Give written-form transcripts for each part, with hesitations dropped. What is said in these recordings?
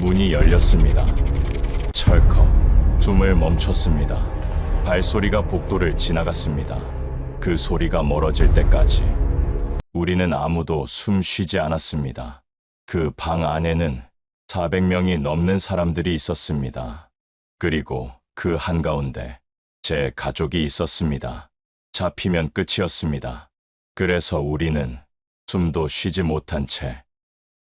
문이 열렸습니다. 철컥. 숨을 멈췄습니다. 발소리가 복도를 지나갔습니다. 그 소리가 멀어질 때까지 우리는 아무도 숨 쉬지 않았습니다. 그 방 안에는 400명이 넘는 사람들이 있었습니다. 그리고 그 한가운데 제 가족이 있었습니다. 잡히면 끝이었습니다. 그래서 우리는 숨도 쉬지 못한 채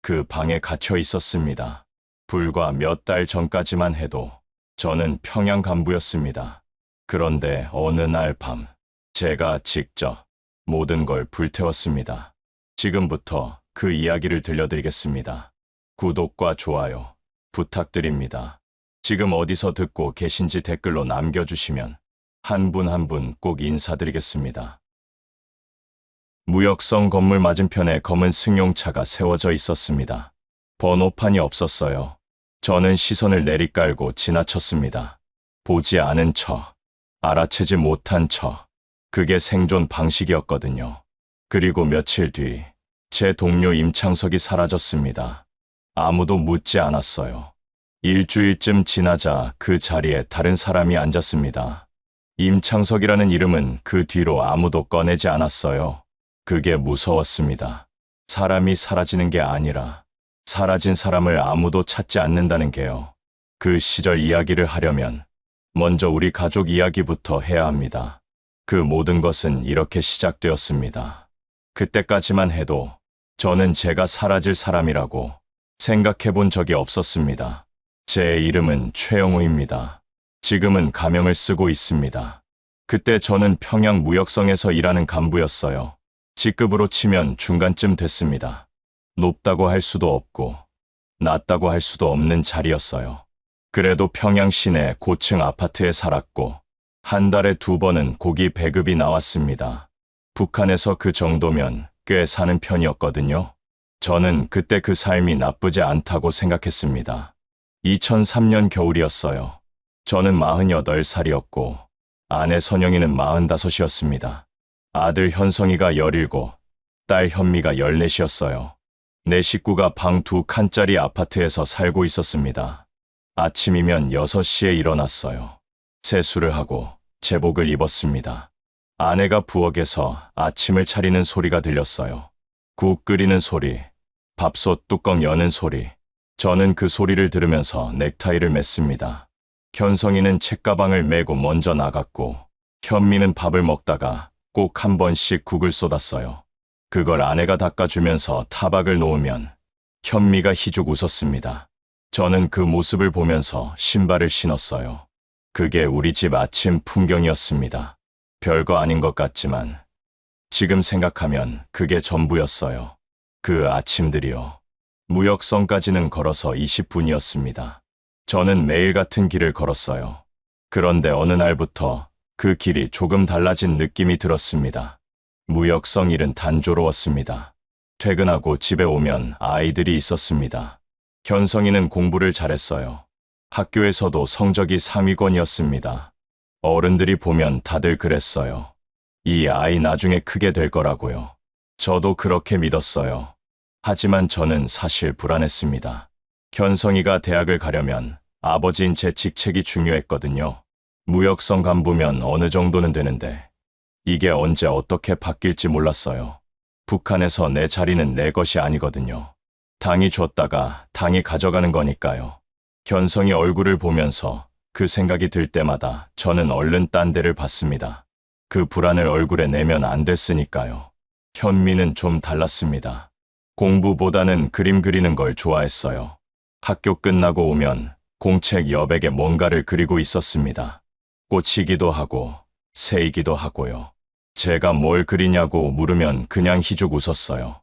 그 방에 갇혀 있었습니다. 불과 몇 달 전까지만 해도 저는 평양 간부였습니다. 그런데 어느 날 밤 제가 직접 모든 걸 불태웠습니다. 지금부터 그 이야기를 들려드리겠습니다. 구독과 좋아요 부탁드립니다. 지금 어디서 듣고 계신지 댓글로 남겨주시면 한 분 한 분 꼭 인사드리겠습니다. 무역성 건물 맞은편에 검은 승용차가 세워져 있었습니다. 번호판이 없었어요. 저는 시선을 내리깔고 지나쳤습니다. 보지 않은 척, 알아채지 못한 척. 그게 생존 방식이었거든요. 그리고 며칠 뒤 제 동료 임창석이 사라졌습니다. 아무도 묻지 않았어요. 일주일쯤 지나자 그 자리에 다른 사람이 앉았습니다. 임창석이라는 이름은 그 뒤로 아무도 꺼내지 않았어요. 그게 무서웠습니다. 사람이 사라지는 게 아니라 사라진 사람을 아무도 찾지 않는다는 게요. 그 시절 이야기를 하려면 먼저 우리 가족 이야기부터 해야 합니다. 그 모든 것은 이렇게 시작되었습니다. 그때까지만 해도 저는 제가 사라질 사람이라고 생각해 본 적이 없었습니다. 제 이름은 최영우입니다. 지금은 가명을 쓰고 있습니다. 그때 저는 평양 무역성에서 일하는 간부였어요. 직급으로 치면 중간쯤 됐습니다. 높다고 할 수도 없고 낮다고 할 수도 없는 자리였어요. 그래도 평양 시내 고층 아파트에 살았고 한 달에 2번은 고기 배급이 나왔습니다. 북한에서 그 정도면 꽤 사는 편이었거든요. 저는 그때 그 삶이 나쁘지 않다고 생각했습니다. 2003년 겨울이었어요. 저는 48살이었고 아내 선영이는 45이었습니다. 아들 현성이가 17, 딸 현미가 14이었어요. 내 식구가 방 2칸짜리 아파트에서 살고 있었습니다. 아침이면 6시에 일어났어요. 세수를 하고 제복을 입었습니다. 아내가 부엌에서 아침을 차리는 소리가 들렸어요. 국 끓이는 소리, 밥솥 뚜껑 여는 소리. 저는 그 소리를 들으면서 넥타이를 맸습니다. 현성이는 책가방을 메고 먼저 나갔고 현미는 밥을 먹다가 꼭 한 번씩 국을 쏟았어요. 그걸 아내가 닦아주면서 타박을 놓으면 현미가 희죽 웃었습니다. 저는 그 모습을 보면서 신발을 신었어요. 그게 우리 집 아침 풍경이었습니다. 별거 아닌 것 같지만 지금 생각하면 그게 전부였어요. 그 아침들이요. 무역성까지는 걸어서 20분이었습니다. 저는 매일 같은 길을 걸었어요. 그런데 어느 날부터 그 길이 조금 달라진 느낌이 들었습니다. 무역성 일은 단조로웠습니다. 퇴근하고 집에 오면 아이들이 있었습니다. 현성이는 공부를 잘했어요. 학교에서도 성적이 상위권이었습니다. 어른들이 보면 다들 그랬어요. 이 아이 나중에 크게 될 거라고요. 저도 그렇게 믿었어요. 하지만 저는 사실 불안했습니다. 현성이가 대학을 가려면 아버지인 제 직책이 중요했거든요. 무역성 간부면 어느 정도는 되는데 이게 언제 어떻게 바뀔지 몰랐어요. 북한에서 내 자리는 내 것이 아니거든요. 당이 줬다가 당이 가져가는 거니까요. 현성이 얼굴을 보면서 그 생각이 들 때마다 저는 얼른 딴 데를 봤습니다. 그 불안을 얼굴에 내면 안 됐으니까요. 현미는 좀 달랐습니다. 공부보다는 그림 그리는 걸 좋아했어요. 학교 끝나고 오면 공책 여백에 뭔가를 그리고 있었습니다. 꽃이기도 하고 새이기도 하고요. 제가 뭘 그리냐고 물으면 그냥 희죽 웃었어요.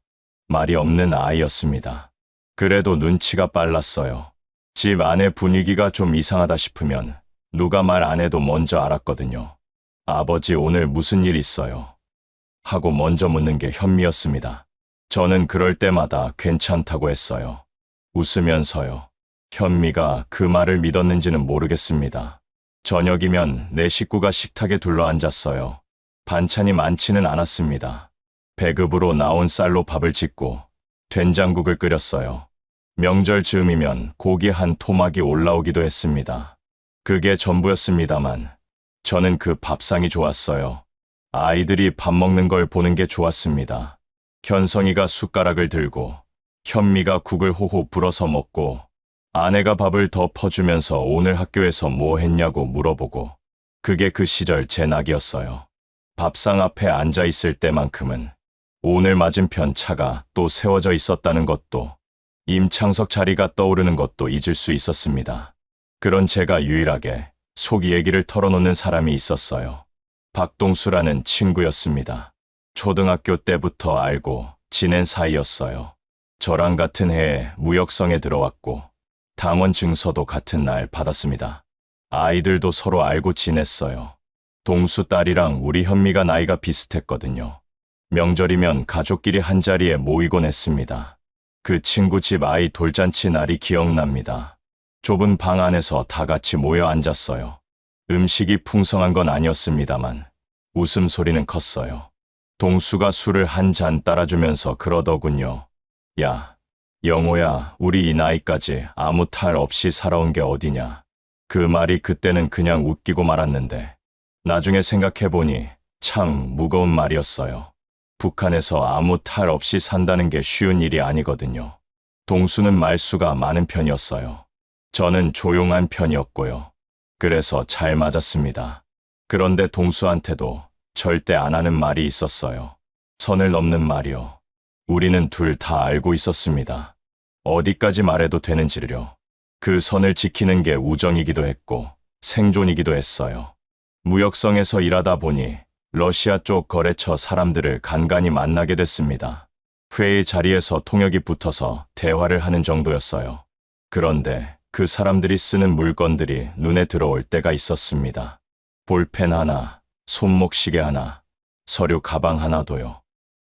말이 없는 아이였습니다. 그래도 눈치가 빨랐어요. 집 안의 분위기가 좀 이상하다 싶으면 누가 말 안 해도 먼저 알았거든요. 아버지 오늘 무슨 일 있어요? 하고 먼저 묻는 게 현미였습니다. 저는 그럴 때마다 괜찮다고 했어요. 웃으면서요. 현미가 그 말을 믿었는지는 모르겠습니다. 저녁이면 내 식구가 식탁에 둘러앉았어요. 반찬이 많지는 않았습니다. 배급으로 나온 쌀로 밥을 짓고 된장국을 끓였어요. 명절 즈음이면 고기 한 토막이 올라오기도 했습니다. 그게 전부였습니다만 저는 그 밥상이 좋았어요. 아이들이 밥 먹는 걸 보는 게 좋았습니다. 현성이가 숟가락을 들고 현미가 국을 호호 불어서 먹고 아내가 밥을 더 퍼주면서 오늘 학교에서 뭐 했냐고 물어보고 그게 그 시절 제 낙이었어요. 밥상 앞에 앉아 있을 때만큼은 오늘 맞은편 차가 또 세워져 있었다는 것도 임창석 자리가 떠오르는 것도 잊을 수 있었습니다. 그런 제가 유일하게 속 얘기를 털어놓는 사람이 있었어요. 박동수라는 친구였습니다. 초등학교 때부터 알고 지낸 사이였어요. 저랑 같은 해에 무역성에 들어왔고 당원 증서도 같은 날 받았습니다. 아이들도 서로 알고 지냈어요. 동수 딸이랑 우리 현미가 나이가 비슷했거든요. 명절이면 가족끼리 한자리에 모이곤 했습니다. 그 친구 집 아이 돌잔치 날이 기억납니다. 좁은 방 안에서 다 같이 모여 앉았어요. 음식이 풍성한 건 아니었습니다만 웃음소리는 컸어요. 동수가 술을 한 잔 따라주면서 그러더군요. 야, 영호야, 우리 이 나이까지 아무 탈 없이 살아온 게 어디냐. 그 말이 그때는 그냥 웃기고 말았는데 나중에 생각해보니 참 무거운 말이었어요. 북한에서 아무 탈 없이 산다는 게 쉬운 일이 아니거든요. 동수는 말수가 많은 편이었어요. 저는 조용한 편이었고요. 그래서 잘 맞았습니다. 그런데 동수한테도 절대 안 하는 말이 있었어요. 선을 넘는 말이요. 우리는 둘 다 알고 있었습니다. 어디까지 말해도 되는지를요. 그 선을 지키는 게 우정이기도 했고 생존이기도 했어요. 무역성에서 일하다 보니 러시아 쪽 거래처 사람들을 간간히 만나게 됐습니다. 회의 자리에서 통역이 붙어서 대화를 하는 정도였어요. 그런데 그 사람들이 쓰는 물건들이 눈에 들어올 때가 있었습니다. 볼펜 하나, 손목시계 하나, 서류 가방 하나도요.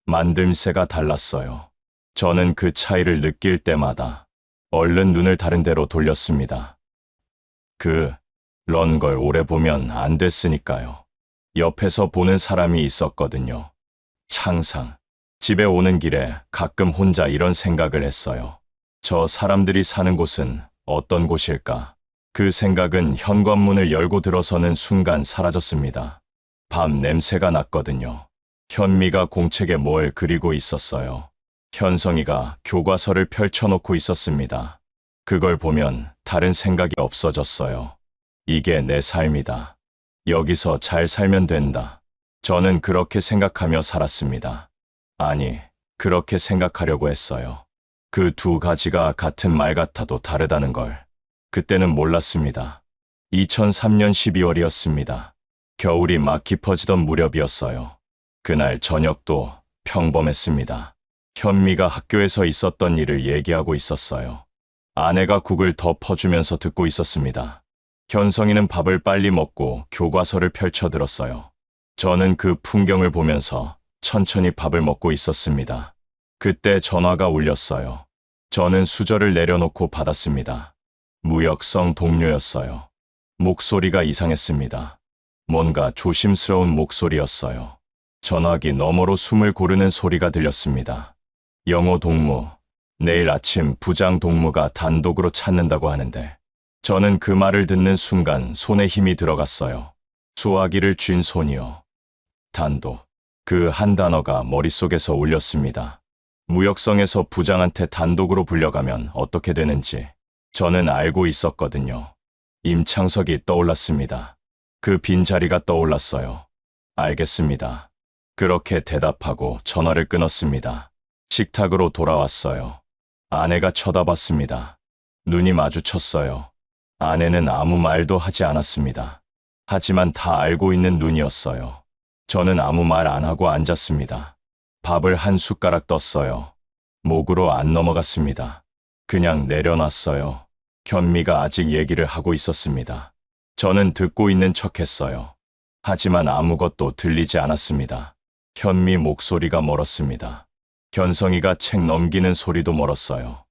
만듦새가 달랐어요. 저는 그 차이를 느낄 때마다 얼른 눈을 다른 데로 돌렸습니다. 그런 걸 오래 보면 안 됐으니까요. 옆에서 보는 사람이 있었거든요. 항상 집에 오는 길에 가끔 혼자 이런 생각을 했어요. 저 사람들이 사는 곳은 어떤 곳일까? 그 생각은 현관문을 열고 들어서는 순간 사라졌습니다. 밤 냄새가 났거든요. 현미가 공책에 뭘 그리고 있었어요. 현성이가 교과서를 펼쳐놓고 있었습니다. 그걸 보면 다른 생각이 없어졌어요. 이게 내 삶이다. 여기서 잘 살면 된다. 저는 그렇게 생각하며 살았습니다. 아니, 그렇게 생각하려고 했어요. 그 두 가지가 같은 말 같아도 다르다는 걸. 그때는 몰랐습니다. 2003년 12월이었습니다. 겨울이 막 깊어지던 무렵이었어요. 그날 저녁도 평범했습니다. 현미가 학교에서 있었던 일을 얘기하고 있었어요. 아내가 국을 더 퍼주면서 듣고 있었습니다. 현성이는 밥을 빨리 먹고 교과서를 펼쳐들었어요. 저는 그 풍경을 보면서 천천히 밥을 먹고 있었습니다. 그때 전화가 울렸어요. 저는 수저를 내려놓고 받았습니다. 무역성 동료였어요. 목소리가 이상했습니다. 뭔가 조심스러운 목소리였어요. 전화기 너머로 숨을 고르는 소리가 들렸습니다. 영호 동무, 내일 아침 부장 동무가 단독으로 찾는다고 하는데 저는 그 말을 듣는 순간 손에 힘이 들어갔어요. 수화기를 쥔 손이요. 단독. 그 한 단어가 머릿속에서 울렸습니다. 무역성에서 부장한테 단독으로 불려가면 어떻게 되는지 저는 알고 있었거든요. 임창석이 떠올랐습니다. 그 빈자리가 떠올랐어요. 알겠습니다. 그렇게 대답하고 전화를 끊었습니다. 식탁으로 돌아왔어요. 아내가 쳐다봤습니다. 눈이 마주쳤어요. 아내는 아무 말도 하지 않았습니다. 하지만 다 알고 있는 눈이었어요. 저는 아무 말 안 하고 앉았습니다. 밥을 한 숟가락 떴어요. 목으로 안 넘어갔습니다. 그냥 내려놨어요. 현미가 아직 얘기를 하고 있었습니다. 저는 듣고 있는 척했어요. 하지만 아무것도 들리지 않았습니다. 현미 목소리가 멀었습니다. 현성이가 책 넘기는 소리도 멀었어요.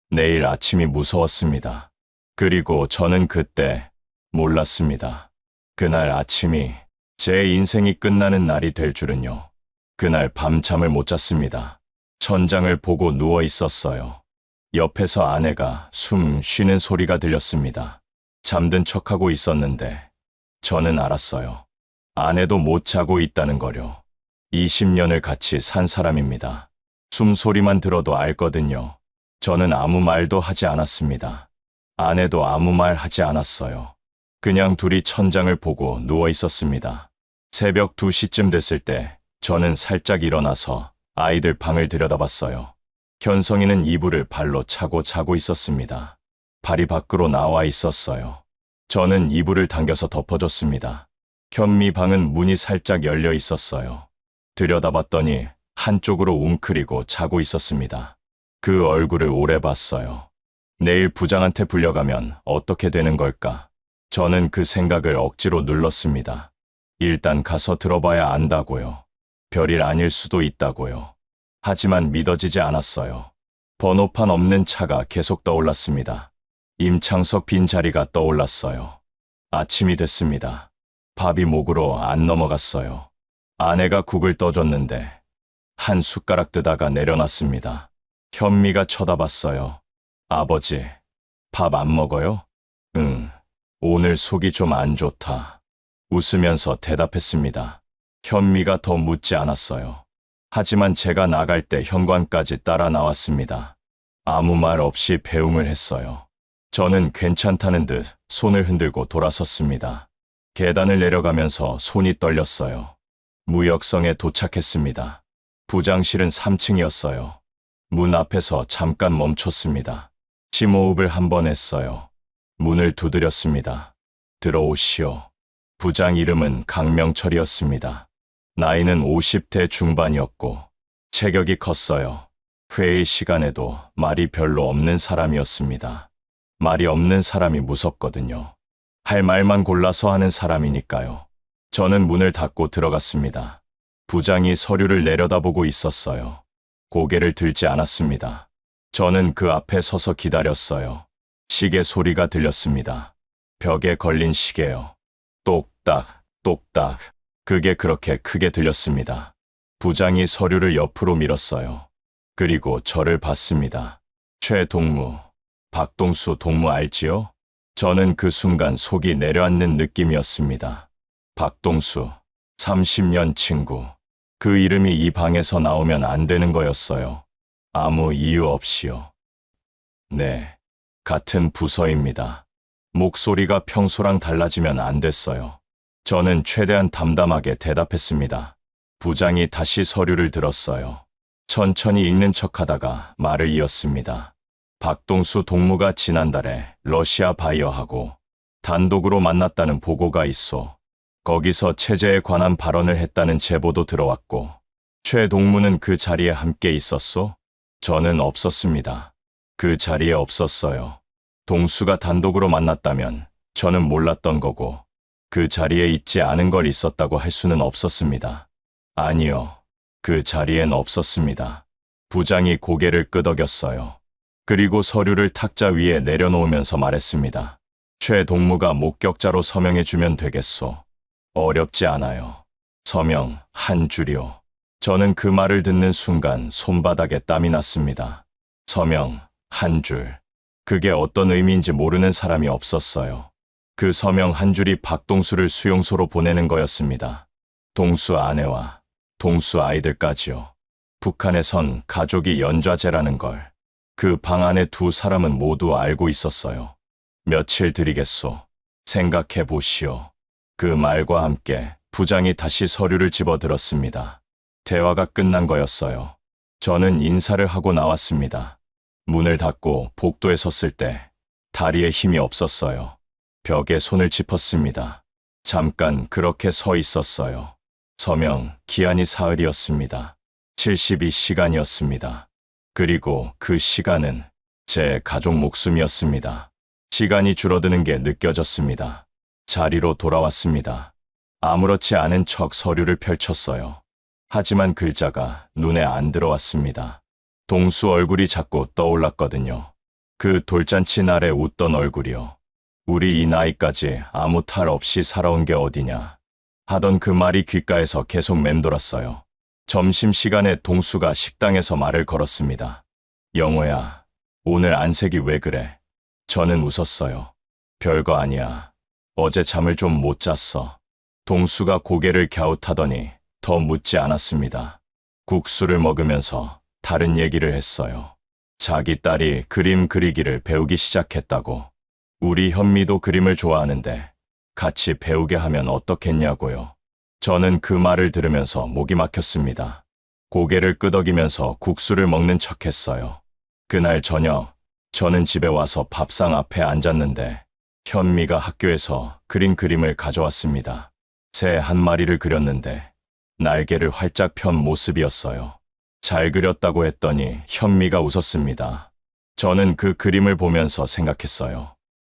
내일 아침이 무서웠습니다. 그리고 저는 그때 몰랐습니다. 그날 아침이 제 인생이 끝나는 날이 될 줄은요. 그날 밤잠을 못 잤습니다. 천장을 보고 누워 있었어요. 옆에서 아내가 숨 쉬는 소리가 들렸습니다. 잠든 척하고 있었는데 저는 알았어요. 아내도 못 자고 있다는 거요. 20년을 같이 산 사람입니다. 숨소리만 들어도 알거든요. 저는 아무 말도 하지 않았습니다. 아내도 아무 말 하지 않았어요. 그냥 둘이 천장을 보고 누워 있었습니다. 새벽 2시쯤 됐을 때 저는 살짝 일어나서 아이들 방을 들여다봤어요. 현성이는 이불을 발로 차고 자고 있었습니다. 발이 밖으로 나와 있었어요. 저는 이불을 당겨서 덮어줬습니다. 현미 방은 문이 살짝 열려 있었어요. 들여다봤더니 한쪽으로 웅크리고 자고 있었습니다. 그 얼굴을 오래 봤어요. 내일 부장한테 불려가면 어떻게 되는 걸까? 저는 그 생각을 억지로 눌렀습니다. 일단 가서 들어봐야 안다고요. 별일 아닐 수도 있다고요. 하지만 믿어지지 않았어요. 번호판 없는 차가 계속 떠올랐습니다. 임창석 빈자리가 떠올랐어요. 아침이 됐습니다. 밥이 목으로 안 넘어갔어요. 아내가 국을 떠줬는데 한 숟가락 뜨다가 내려놨습니다. 현미가 쳐다봤어요. 아버지, 밥 안 먹어요? 응, 오늘 속이 좀 안 좋다. 웃으면서 대답했습니다. 현미가 더 묻지 않았어요. 하지만 제가 나갈 때 현관까지 따라 나왔습니다. 아무 말 없이 배웅을 했어요. 저는 괜찮다는 듯 손을 흔들고 돌아섰습니다. 계단을 내려가면서 손이 떨렸어요. 무역성에 도착했습니다. 부장실은 3층이었어요. 문 앞에서 잠깐 멈췄습니다. 심호흡을 한 번 했어요. 문을 두드렸습니다. 들어오시오. 부장 이름은 강명철이었습니다. 나이는 50대 중반이었고 체격이 컸어요. 회의 시간에도 말이 별로 없는 사람이었습니다. 말이 없는 사람이 무섭거든요. 할 말만 골라서 하는 사람이니까요. 저는 문을 닫고 들어갔습니다. 부장이 서류를 내려다보고 있었어요. 고개를 들지 않았습니다. 저는 그 앞에 서서 기다렸어요. 시계 소리가 들렸습니다. 벽에 걸린 시계요. 똑딱, 똑딱. 그게 그렇게 크게 들렸습니다. 부장이 서류를 옆으로 밀었어요. 그리고 저를 봤습니다. 최동무, 박동수 동무 알지요? 저는 그 순간 속이 내려앉는 느낌이었습니다. 박동수, 30년 친구. 그 이름이 이 방에서 나오면 안 되는 거였어요. 아무 이유 없이요. 네, 같은 부서입니다. 목소리가 평소랑 달라지면 안 됐어요. 저는 최대한 담담하게 대답했습니다. 부장이 다시 서류를 들었어요. 천천히 읽는 척하다가 말을 이었습니다. 박동수 동무가 지난달에 러시아 바이어하고 단독으로 만났다는 보고가 있어. 거기서 체제에 관한 발언을 했다는 제보도 들어왔고 최 동무는 그 자리에 함께 있었소? 저는 없었습니다. 그 자리에 없었어요. 동수가 단독으로 만났다면 저는 몰랐던 거고 그 자리에 있지 않은 걸 있었다고 할 수는 없었습니다. 아니요. 그 자리엔 없었습니다. 부장이 고개를 끄덕였어요. 그리고 서류를 탁자 위에 내려놓으면서 말했습니다. 최 동무가 목격자로 서명해주면 되겠소. 어렵지 않아요. 서명 한 줄이요. 저는 그 말을 듣는 순간 손바닥에 땀이 났습니다. 서명 한 줄. 그게 어떤 의미인지 모르는 사람이 없었어요. 그 서명 한 줄이 박동수를 수용소로 보내는 거였습니다. 동수 아내와 동수 아이들까지요. 북한에선 가족이 연좌제라는 걸. 그 방 안에 두 사람은 모두 알고 있었어요. 며칠 드리겠소. 생각해 보시오. 그 말과 함께 부장이 다시 서류를 집어들었습니다. 대화가 끝난 거였어요. 저는 인사를 하고 나왔습니다. 문을 닫고 복도에 섰을 때 다리에 힘이 없었어요. 벽에 손을 짚었습니다. 잠깐 그렇게 서 있었어요. 서명 기한이 사흘이었습니다. 72시간이었습니다. 그리고 그 시간은 제 가족 목숨이었습니다. 시간이 줄어드는 게 느껴졌습니다. 자리로 돌아왔습니다. 아무렇지 않은 척 서류를 펼쳤어요. 하지만 글자가 눈에 안 들어왔습니다. 동수 얼굴이 자꾸 떠올랐거든요. 그 돌잔치 날에 웃던 얼굴이요. 우리 이 나이까지 아무 탈 없이 살아온 게 어디냐 하던 그 말이 귓가에서 계속 맴돌았어요. 점심시간에 동수가 식당에서 말을 걸었습니다. 영호야, 오늘 안색이 왜 그래? 저는 웃었어요. 별거 아니야. 어제 잠을 좀 못 잤어. 동수가 고개를 갸웃하더니 더 묻지 않았습니다. 국수를 먹으면서 다른 얘기를 했어요. 자기 딸이 그림 그리기를 배우기 시작했다고. 우리 현미도 그림을 좋아하는데 같이 배우게 하면 어떻겠냐고요. 저는 그 말을 들으면서 목이 막혔습니다. 고개를 끄덕이면서 국수를 먹는 척했어요. 그날 저녁, 저는 집에 와서 밥상 앞에 앉았는데 현미가 학교에서 그린 그림을 가져왔습니다. 새 한 마리를 그렸는데 날개를 활짝 편 모습이었어요. 잘 그렸다고 했더니 현미가 웃었습니다. 저는 그 그림을 보면서 생각했어요.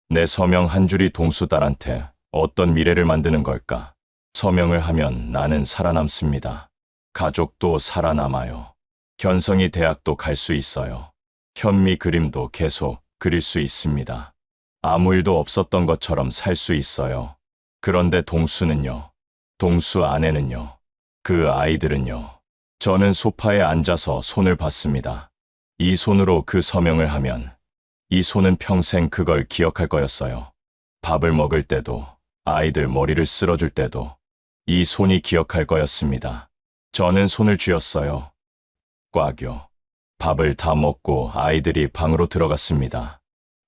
내 서명 한 줄이 동수 딸한테 어떤 미래를 만드는 걸까? 서명을 하면 나는 살아남습니다. 가족도 살아남아요. 현성이 대학도 갈 수 있어요. 현미 그림도 계속 그릴 수 있습니다. 아무 일도 없었던 것처럼 살 수 있어요. 그런데 동수는요? 동수 아내는요? 그 아이들은요? 저는 소파에 앉아서 손을 봤습니다. 이 손으로 그 서명을 하면 이 손은 평생 그걸 기억할 거였어요. 밥을 먹을 때도, 아이들 머리를 쓸어줄 때도 이 손이 기억할 거였습니다. 저는 손을 쥐었어요. 꽉요. 밥을 다 먹고 아이들이 방으로 들어갔습니다.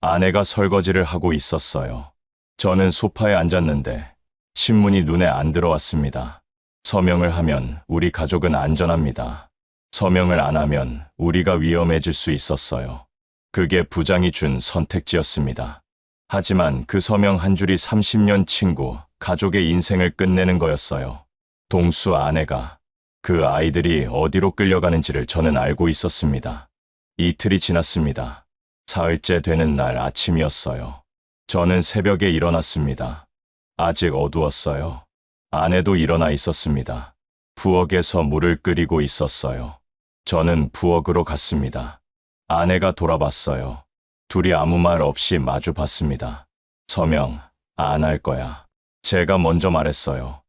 아내가 설거지를 하고 있었어요. 저는 소파에 앉았는데 신문이 눈에 안 들어왔습니다. 서명을 하면 우리 가족은 안전합니다. 서명을 안 하면 우리가 위험해질 수 있었어요. 그게 부장이 준 선택지였습니다. 하지만 그 서명 한 줄이 30년 친구, 가족의 인생을 끝내는 거였어요. 동수 아내가, 그 아이들이 어디로 끌려가는지를 저는 알고 있었습니다. 이틀이 지났습니다. 사흘째 되는 날 아침이었어요. 저는 새벽에 일어났습니다. 아직 어두웠어요. 아내도 일어나 있었습니다. 부엌에서 물을 끓이고 있었어요. 저는 부엌으로 갔습니다. 아내가 돌아봤어요. 둘이 아무 말 없이 마주 봤습니다. 서명, 안 할 거야. 제가 먼저 말했어요.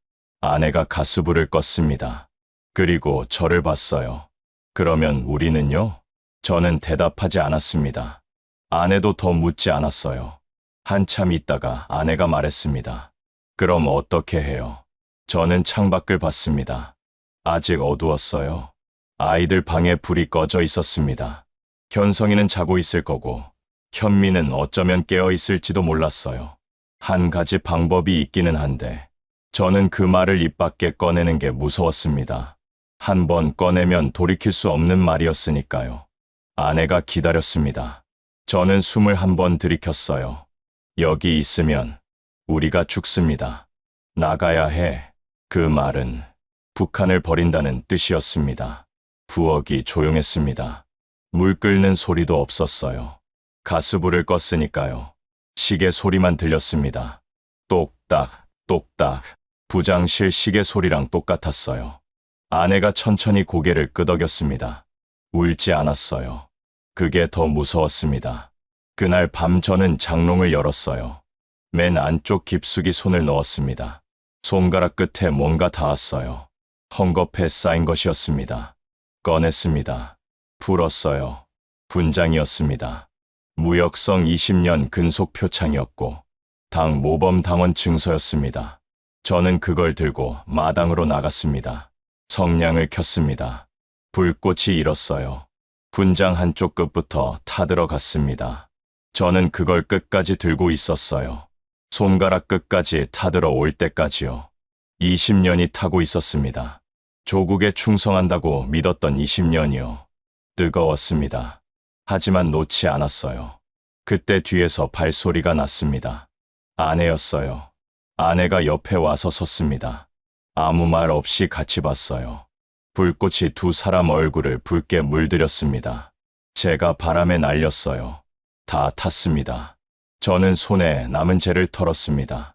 아내가 가스불을 껐습니다. 그리고 저를 봤어요. 그러면 우리는요? 저는 대답하지 않았습니다. 아내도 더 묻지 않았어요. 한참 있다가 아내가 말했습니다. 그럼 어떻게 해요? 저는 창밖을 봤습니다. 아직 어두웠어요. 아이들 방에 불이 꺼져 있었습니다. 현성이는 자고 있을 거고 현미는 어쩌면 깨어 있을지도 몰랐어요. 한 가지 방법이 있기는 한데 저는 그 말을 입 밖에 꺼내는 게 무서웠습니다. 한 번 꺼내면 돌이킬 수 없는 말이었으니까요. 아내가 기다렸습니다. 저는 숨을 한 번 들이켰어요. 여기 있으면 우리가 죽습니다. 나가야 해. 그 말은 북한을 버린다는 뜻이었습니다. 부엌이 조용했습니다. 물 끓는 소리도 없었어요. 가스불을 껐으니까요. 시계 소리만 들렸습니다. 똑딱, 똑딱. 부장실 시계 소리랑 똑같았어요. 아내가 천천히 고개를 끄덕였습니다. 울지 않았어요. 그게 더 무서웠습니다. 그날 밤 저는 장롱을 열었어요. 맨 안쪽 깊숙이 손을 넣었습니다. 손가락 끝에 뭔가 닿았어요. 헝겊에 쌓인 것이었습니다. 꺼냈습니다. 풀었어요. 분장이었습니다. 무역성 20년 근속 표창이었고 당 모범 당원 증서였습니다. 저는 그걸 들고 마당으로 나갔습니다. 성냥을 켰습니다. 불꽃이 일었어요. 분장 한쪽 끝부터 타들어갔습니다. 저는 그걸 끝까지 들고 있었어요. 손가락 끝까지 타들어 올 때까지요. 20년이 타고 있었습니다. 조국에 충성한다고 믿었던 20년이요. 뜨거웠습니다. 하지만 놓지 않았어요. 그때 뒤에서 발소리가 났습니다. 아내였어요. 아내가 옆에 와서 섰습니다. 아무 말 없이 같이 봤어요. 불꽃이 두 사람 얼굴을 붉게 물들였습니다. 제가 바람에 날렸어요. 다 탔습니다. 저는 손에 남은 재를 털었습니다.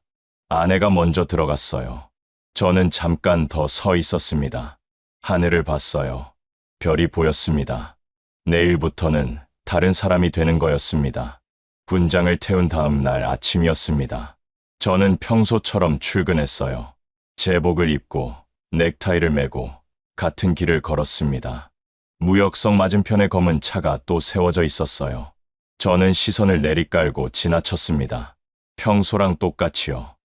아내가 먼저 들어갔어요. 저는 잠깐 더 서 있었습니다. 하늘을 봤어요. 별이 보였습니다. 내일부터는 다른 사람이 되는 거였습니다. 분장을 태운 다음 날 아침이었습니다. 저는 평소처럼 출근했어요. 제복을 입고 넥타이를 매고 같은 길을 걸었습니다. 무역성 맞은편에 검은 차가 또 세워져 있었어요. 저는 시선을 내리깔고 지나쳤습니다. 평소랑 똑같이요.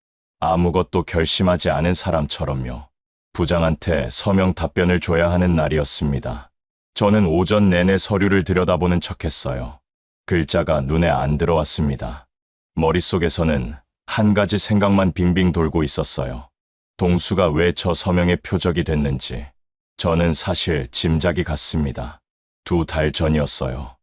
아무것도 결심하지 않은 사람처럼요. 부장한테 서명 답변을 줘야 하는 날이었습니다. 저는 오전 내내 서류를 들여다보는 척했어요. 글자가 눈에 안 들어왔습니다. 머릿속에서는 한 가지 생각만 빙빙 돌고 있었어요. 동수가 왜 저 서명의 표적이 됐는지. 저는 사실 짐작이 갔습니다. 2달 전이었어요.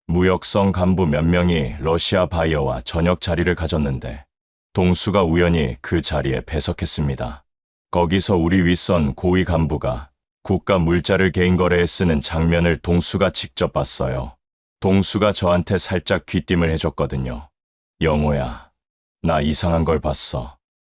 무역성 간부 몇 명이 러시아 바이어와 저녁 자리를 가졌는데 동수가 우연히 그 자리에 배석했습니다. 거기서 우리 윗선 고위 간부가 국가 물자를 개인 거래에 쓰는 장면을 동수가 직접 봤어요. 동수가 저한테 살짝 귀띔을 해줬거든요. 영호야, 나 이상한 걸 봤어.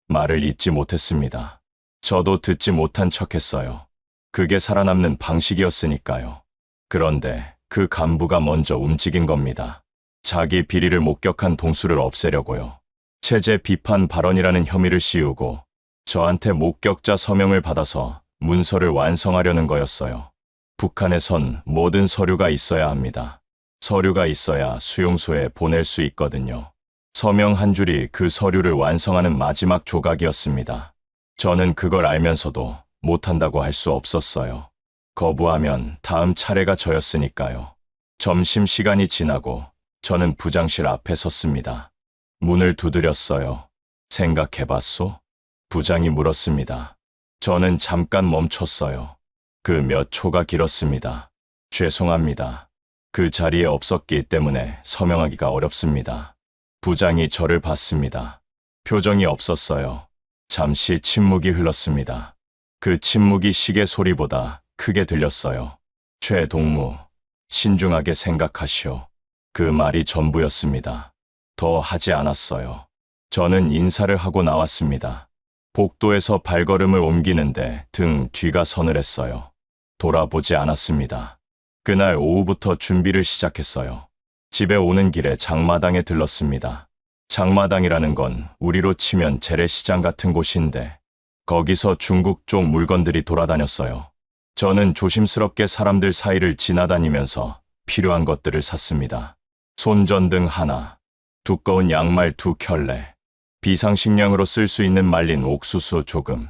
말을 잇지 못했습니다. 저도 듣지 못한 척했어요. 그게 살아남는 방식이었으니까요. 그런데 그 간부가 먼저 움직인 겁니다. 자기 비리를 목격한 동수를 없애려고요. 체제 비판 발언이라는 혐의를 씌우고 저한테 목격자 서명을 받아서 문서를 완성하려는 거였어요. 북한에선 모든 서류가 있어야 합니다. 서류가 있어야 수용소에 보낼 수 있거든요. 서명 한 줄이 그 서류를 완성하는 마지막 조각이었습니다. 저는 그걸 알면서도 못한다고 할 수 없었어요. 거부하면 다음 차례가 저였으니까요. 점심시간이 지나고 저는 부장실 앞에 섰습니다. 문을 두드렸어요. 생각해봤소? 부장이 물었습니다. 저는 잠깐 멈췄어요. 그 몇 초가 길었습니다. 죄송합니다. 그 자리에 없었기 때문에 서명하기가 어렵습니다. 부장이 저를 봤습니다. 표정이 없었어요. 잠시 침묵이 흘렀습니다. 그 침묵이 시계 소리보다 크게 들렸어요. 최동무, 신중하게 생각하시오. 그 말이 전부였습니다. 더 하지 않았어요. 저는 인사를 하고 나왔습니다. 복도에서 발걸음을 옮기는데 등 뒤가 서늘했어요. 돌아보지 않았습니다. 그날 오후부터 준비를 시작했어요. 집에 오는 길에 장마당에 들렀습니다. 장마당이라는 건 우리로 치면 재래시장 같은 곳인데 거기서 중국 쪽 물건들이 돌아다녔어요. 저는 조심스럽게 사람들 사이를 지나다니면서 필요한 것들을 샀습니다. 손전등 하나, 두꺼운 양말 2켤레, 비상식량으로 쓸 수 있는 말린 옥수수 조금,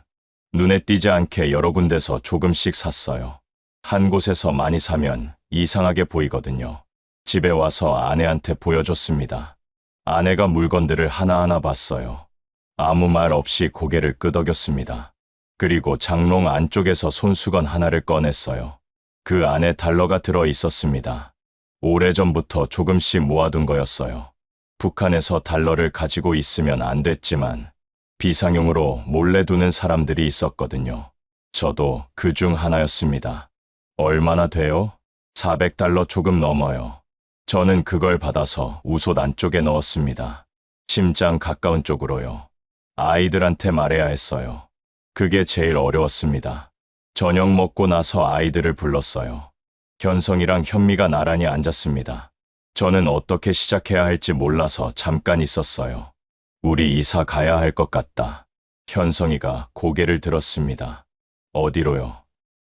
눈에 띄지 않게 여러 군데서 조금씩 샀어요. 한 곳에서 많이 사면 이상하게 보이거든요. 집에 와서 아내한테 보여줬습니다. 아내가 물건들을 하나하나 봤어요. 아무 말 없이 고개를 끄덕였습니다. 그리고 장롱 안쪽에서 손수건 하나를 꺼냈어요. 그 안에 달러가 들어 있었습니다. 오래전부터 조금씩 모아둔 거였어요. 북한에서 달러를 가지고 있으면 안 됐지만 비상용으로 몰래 두는 사람들이 있었거든요. 저도 그 중 하나였습니다. 얼마나 돼요? 400달러 조금 넘어요. 저는 그걸 받아서 우솥 안쪽에 넣었습니다. 심장 가까운 쪽으로요. 아이들한테 말해야 했어요. 그게 제일 어려웠습니다. 저녁 먹고 나서 아이들을 불렀어요. 현성이랑 현미가 나란히 앉았습니다. 저는 어떻게 시작해야 할지 몰라서 잠깐 있었어요. 우리 이사 가야 할 것 같다. 현성이가 고개를 들었습니다. 어디로요?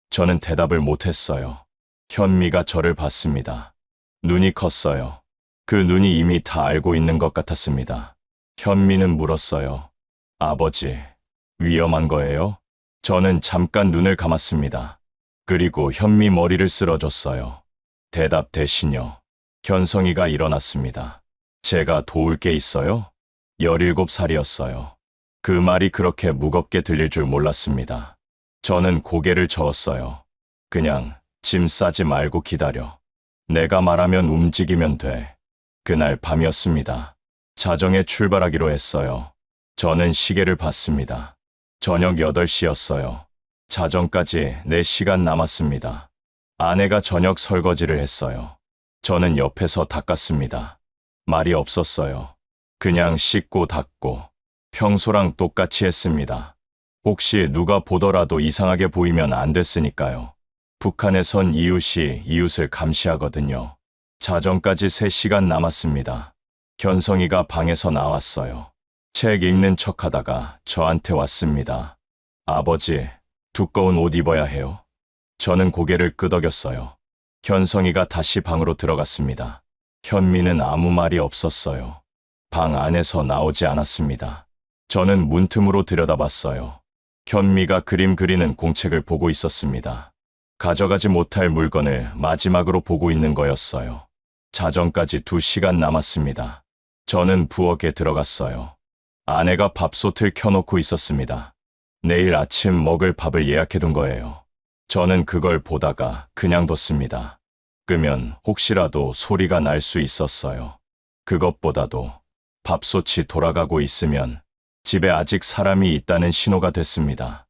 저는 대답을 못했어요. 현미가 저를 봤습니다. 눈이 컸어요. 그 눈이 이미 다 알고 있는 것 같았습니다. 현미는 물었어요. 아버지, 위험한 거예요? 저는 잠깐 눈을 감았습니다. 그리고 현미 머리를 쓸어줬어요. 대답 대신요. 현성이가 일어났습니다. 제가 도울 게 있어요? 17살이었어요. 그 말이 그렇게 무겁게 들릴 줄 몰랐습니다. 저는 고개를 저었어요. 그냥 짐 싸지 말고 기다려. 내가 말하면 움직이면 돼. 그날 밤이었습니다. 자정에 출발하기로 했어요. 저는 시계를 봤습니다. 저녁 8시였어요. 자정까지 4시간 남았습니다. 아내가 저녁 설거지를 했어요. 저는 옆에서 닦았습니다. 말이 없었어요. 그냥 씻고 닦고 평소랑 똑같이 했습니다. 혹시 누가 보더라도 이상하게 보이면 안 됐으니까요. 북한에선 이웃이 이웃을 감시하거든요. 자정까지 3시간 남았습니다. 현성이가 방에서 나왔어요. 책 읽는 척하다가 저한테 왔습니다. 아버지, 두꺼운 옷 입어야 해요. 저는 고개를 끄덕였어요. 현성이가 다시 방으로 들어갔습니다. 현미는 아무 말이 없었어요. 방 안에서 나오지 않았습니다. 저는 문틈으로 들여다봤어요. 현미가 그림 그리는 공책을 보고 있었습니다. 가져가지 못할 물건을 마지막으로 보고 있는 거였어요. 자정까지 2시간 남았습니다. 저는 부엌에 들어갔어요. 아내가 밥솥을 켜놓고 있었습니다. 내일 아침 먹을 밥을 예약해둔 거예요. 저는 그걸 보다가 그냥 뒀습니다. 끄면 혹시라도 소리가 날 수 있었어요. 그것보다도 밥솥이 돌아가고 있으면 집에 아직 사람이 있다는 신호가 됐습니다.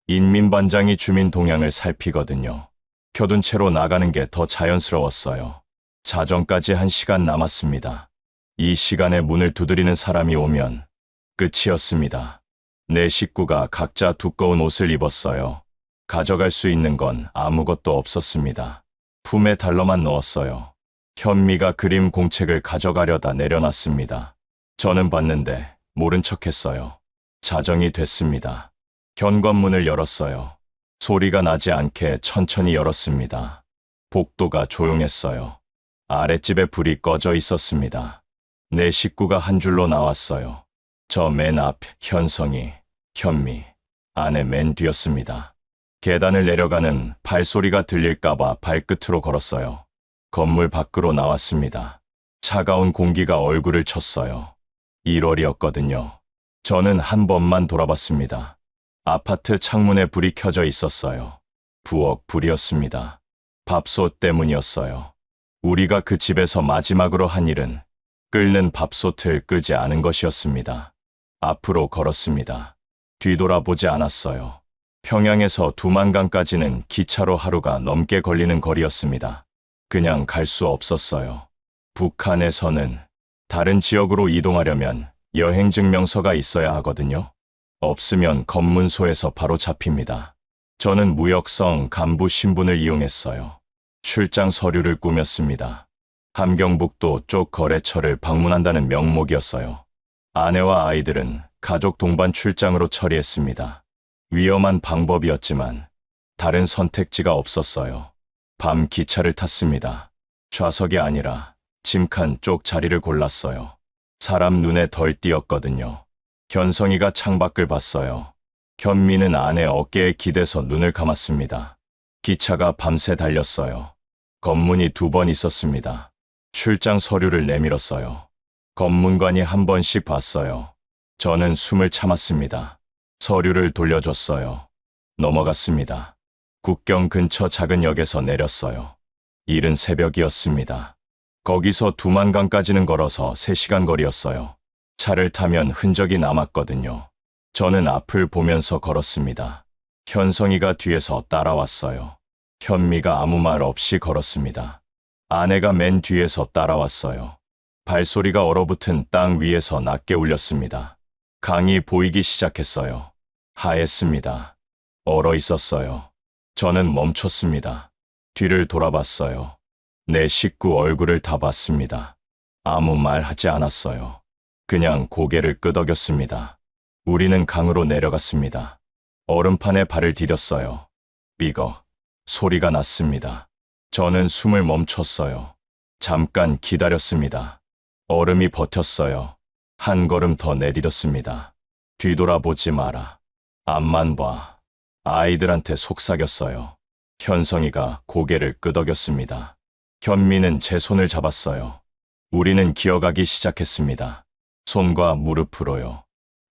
인민반장이 주민 동향을 살피거든요. 켜둔 채로 나가는 게 더 자연스러웠어요. 자정까지 1시간 남았습니다. 이 시간에 문을 두드리는 사람이 오면 끝이었습니다. 내 식구가 각자 두꺼운 옷을 입었어요. 가져갈 수 있는 건 아무것도 없었습니다. 품에 달러만 넣었어요. 현미가 그림 공책을 가져가려다 내려놨습니다. 저는 봤는데 모른 척했어요. 자정이 됐습니다. 현관문을 열었어요. 소리가 나지 않게 천천히 열었습니다. 복도가 조용했어요. 아랫집에 불이 꺼져 있었습니다. 내 식구가 한 줄로 나왔어요. 저 맨 앞 현성이, 현미, 아내 맨 뒤였습니다. 계단을 내려가는 발소리가 들릴까봐 발끝으로 걸었어요. 건물 밖으로 나왔습니다. 차가운 공기가 얼굴을 쳤어요. 1월이었거든요. 저는 한 번만 돌아봤습니다. 아파트 창문에 불이 켜져 있었어요. 부엌 불이었습니다. 밥솥 때문이었어요. 우리가 그 집에서 마지막으로 한 일은 끓는 밥솥을 끄지 않은 것이었습니다. 앞으로 걸었습니다. 뒤돌아보지 않았어요. 평양에서 두만강까지는 기차로 하루가 넘게 걸리는 거리였습니다. 그냥 갈 수 없었어요. 북한에서는 다른 지역으로 이동하려면 여행증명서가 있어야 하거든요. 없으면 검문소에서 바로 잡힙니다. 저는 무역성 간부 신분을 이용했어요. 출장 서류를 꾸몄습니다. 함경북도 쪽 거래처를 방문한다는 명목이었어요. 아내와 아이들은 가족 동반 출장으로 처리했습니다. 위험한 방법이었지만 다른 선택지가 없었어요. 밤 기차를 탔습니다. 좌석이 아니라 짐칸 쪽 자리를 골랐어요. 사람 눈에 덜 띄었거든요. 현성이가 창밖을 봤어요. 현미는 아내 어깨에 기대서 눈을 감았습니다. 기차가 밤새 달렸어요. 검문이 2번 있었습니다. 출장 서류를 내밀었어요. 검문관이 한 번씩 봤어요. 저는 숨을 참았습니다. 서류를 돌려줬어요. 넘어갔습니다. 국경 근처 작은 역에서 내렸어요. 이른 새벽이었습니다. 거기서 두만강까지는 걸어서 3시간 거리였어요. 차를 타면 흔적이 남았거든요. 저는 앞을 보면서 걸었습니다. 현성이가 뒤에서 따라왔어요. 현미가 아무 말 없이 걸었습니다. 아내가 맨 뒤에서 따라왔어요. 발소리가 얼어붙은 땅 위에서 낮게 울렸습니다. 강이 보이기 시작했어요. 하했습니다. 얼어 있었어요. 저는 멈췄습니다. 뒤를 돌아봤어요. 내 식구 얼굴을 다 봤습니다. 아무 말 하지 않았어요. 그냥 고개를 끄덕였습니다. 우리는 강으로 내려갔습니다. 얼음판에 발을 디뎠어요. 삐걱 소리가 났습니다. 저는 숨을 멈췄어요. 잠깐 기다렸습니다. 얼음이 버텼어요. 한 걸음 더 내디뎠습니다. 뒤돌아보지 마라. 앞만 봐. 아이들한테 속삭였어요. 현성이가 고개를 끄덕였습니다. 현미는 제 손을 잡았어요. 우리는 기어가기 시작했습니다. 손과 무릎으로요.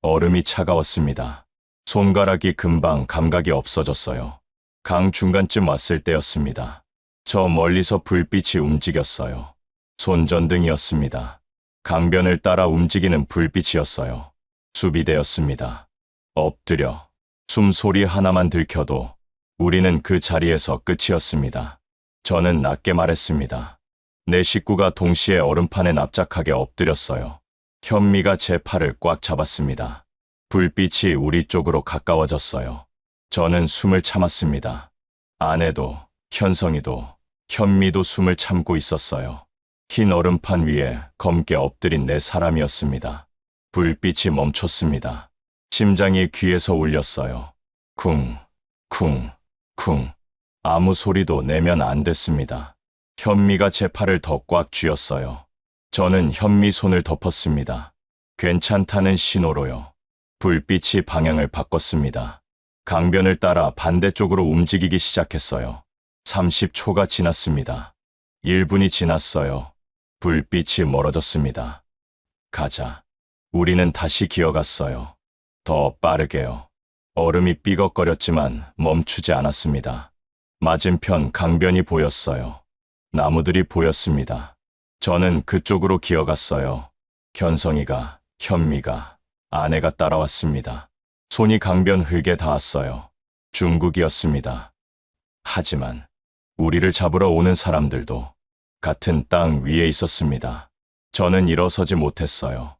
얼음이 차가웠습니다. 손가락이 금방 감각이 없어졌어요. 강 중간쯤 왔을 때였습니다. 저 멀리서 불빛이 움직였어요. 손전등이었습니다. 강변을 따라 움직이는 불빛이었어요. 수비대였습니다. 엎드려 숨소리 하나만 들켜도 우리는 그 자리에서 끝이었습니다. 저는 낮게 말했습니다. 내 식구가 동시에 얼음판에 납작하게 엎드렸어요. 현미가 제 팔을 꽉 잡았습니다. 불빛이 우리 쪽으로 가까워졌어요. 저는 숨을 참았습니다. 아내도, 현성이도, 현미도 숨을 참고 있었어요. 흰 얼음판 위에 검게 엎드린 4사람이었습니다. 불빛이 멈췄습니다. 심장이 귀에서 울렸어요. 쿵, 쿵, 쿵. 아무 소리도 내면 안 됐습니다. 현미가 제 팔을 더 꽉 쥐었어요. 저는 현미 손을 덮었습니다. 괜찮다는 신호로요. 불빛이 방향을 바꿨습니다. 강변을 따라 반대쪽으로 움직이기 시작했어요. 30초가 지났습니다. 1분이 지났어요. 불빛이 멀어졌습니다. 가자. 우리는 다시 기어갔어요. 더 빠르게요. 얼음이 삐걱거렸지만 멈추지 않았습니다. 맞은편 강변이 보였어요. 나무들이 보였습니다. 저는 그쪽으로 기어갔어요. 견성이가, 현미가, 아내가 따라왔습니다. 손이 강변 흙에 닿았어요. 중국이었습니다. 하지만 우리를 잡으러 오는 사람들도 같은 땅 위에 있었습니다. 저는 일어서지 못했어요.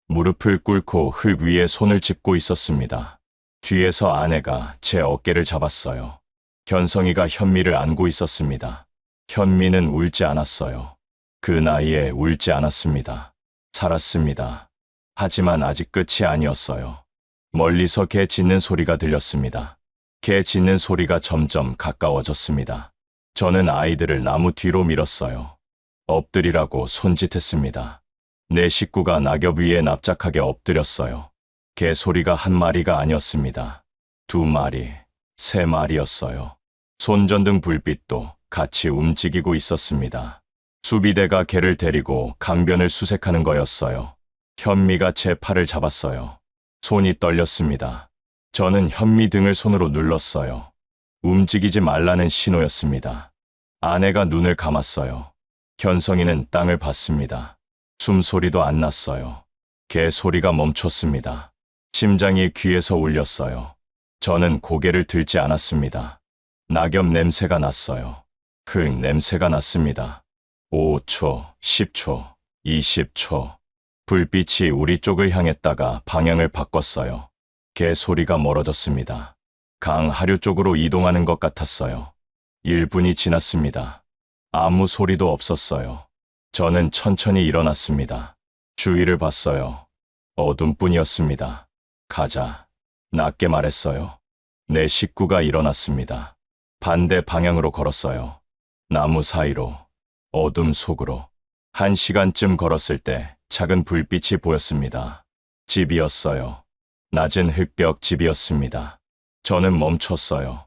무릎을 꿇고 흙 위에 손을 짚고 있었습니다. 뒤에서 아내가 제 어깨를 잡았어요. 견성이가 현미를 안고 있었습니다. 현미는 울지 않았어요. 그 나이에 울지 않았습니다. 살았습니다. 하지만 아직 끝이 아니었어요. 멀리서 개 짖는 소리가 들렸습니다. 개 짖는 소리가 점점 가까워졌습니다. 저는 아이들을 나무 뒤로 밀었어요. 엎드리라고 손짓했습니다. 내 식구가 낙엽 위에 납작하게 엎드렸어요. 개 소리가 한 마리가 아니었습니다. 2마리, 3마리였어요. 손전등 불빛도 같이 움직이고 있었습니다. 수비대가 개를 데리고 강변을 수색하는 거였어요. 현미가 제 팔을 잡았어요. 손이 떨렸습니다. 저는 현미 등을 손으로 눌렀어요. 움직이지 말라는 신호였습니다. 아내가 눈을 감았어요. 견성이는 땅을 봤습니다. 숨소리도 안 났어요. 개 소리가 멈췄습니다. 심장이 귀에서 울렸어요. 저는 고개를 들지 않았습니다. 낙엽 냄새가 났어요. 흙 냄새가 났습니다. 5초, 10초, 20초. 불빛이 우리 쪽을 향했다가 방향을 바꿨어요. 개 소리가 멀어졌습니다. 강 하류 쪽으로 이동하는 것 같았어요. 1분이 지났습니다. 아무 소리도 없었어요. 저는 천천히 일어났습니다. 주위를 봤어요. 어둠뿐이었습니다. 가자. 낮게 말했어요. 내 식구가 일어났습니다. 반대 방향으로 걸었어요. 나무 사이로, 어둠 속으로. 1시간쯤 걸었을 때 작은 불빛이 보였습니다. 집이었어요. 낮은 흙벽 집이었습니다. 저는 멈췄어요.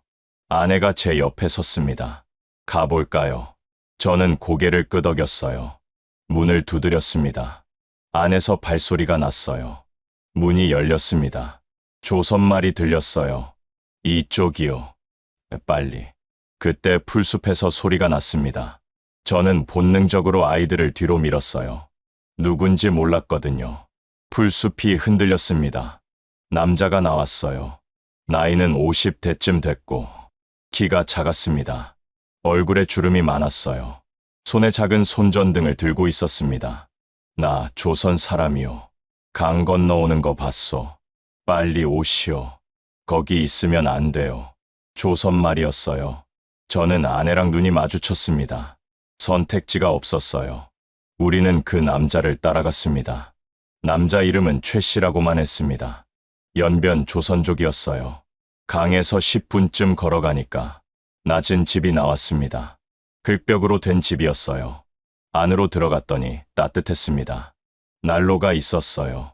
아내가 제 옆에 섰습니다. 가볼까요? 저는 고개를 끄덕였어요. 문을 두드렸습니다. 안에서 발소리가 났어요. 문이 열렸습니다. 조선말이 들렸어요. 이쪽이요. 빨리. 그때 풀숲에서 소리가 났습니다. 저는 본능적으로 아이들을 뒤로 밀었어요. 누군지 몰랐거든요. 풀숲이 흔들렸습니다. 남자가 나왔어요. 나이는 50대쯤 됐고 키가 작았습니다. 얼굴에 주름이 많았어요. 손에 작은 손전등을 들고 있었습니다. 나 조선 사람이요. 강 건너오는 거 봤소. 빨리 오시오. 거기 있으면 안 돼요. 조선말이었어요. 저는 아내랑 눈이 마주쳤습니다. 선택지가 없었어요. 우리는 그 남자를 따라갔습니다. 남자 이름은 최 씨라고만 했습니다. 연변 조선족이었어요. 강에서 10분쯤 걸어가니까 낮은 집이 나왔습니다. 흙벽으로 된 집이었어요. 안으로 들어갔더니 따뜻했습니다. 난로가 있었어요.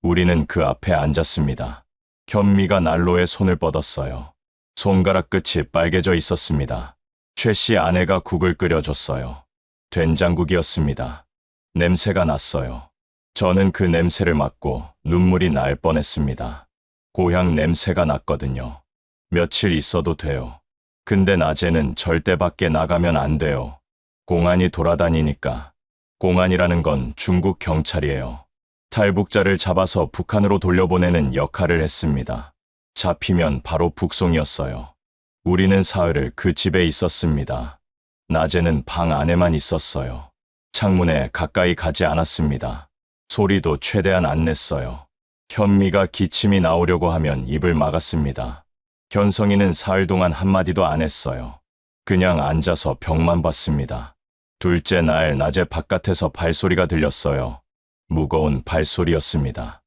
우리는 그 앞에 앉았습니다. 현미가 난로에 손을 뻗었어요. 손가락 끝이 빨개져 있었습니다. 최 씨 아내가 국을 끓여줬어요. 된장국이었습니다. 냄새가 났어요. 저는 그 냄새를 맡고 눈물이 날 뻔했습니다. 고향 냄새가 났거든요. 며칠 있어도 돼요. 근데 낮에는 절대 밖에 나가면 안 돼요. 공안이 돌아다니니까. 공안이라는 건 중국 경찰이에요. 탈북자를 잡아서 북한으로 돌려보내는 역할을 했습니다. 잡히면 바로 북송이었어요. 우리는 사흘을 그 집에 있었습니다. 낮에는 방 안에만 있었어요. 창문에 가까이 가지 않았습니다. 소리도 최대한 안 냈어요. 현미가 기침이 나오려고 하면 입을 막았습니다. 견성이는 사흘 동안 한마디도 안 했어요. 그냥 앉아서 벽만 봤습니다. 둘째 날 낮에 바깥에서 발소리가 들렸어요. 무거운 발소리였습니다.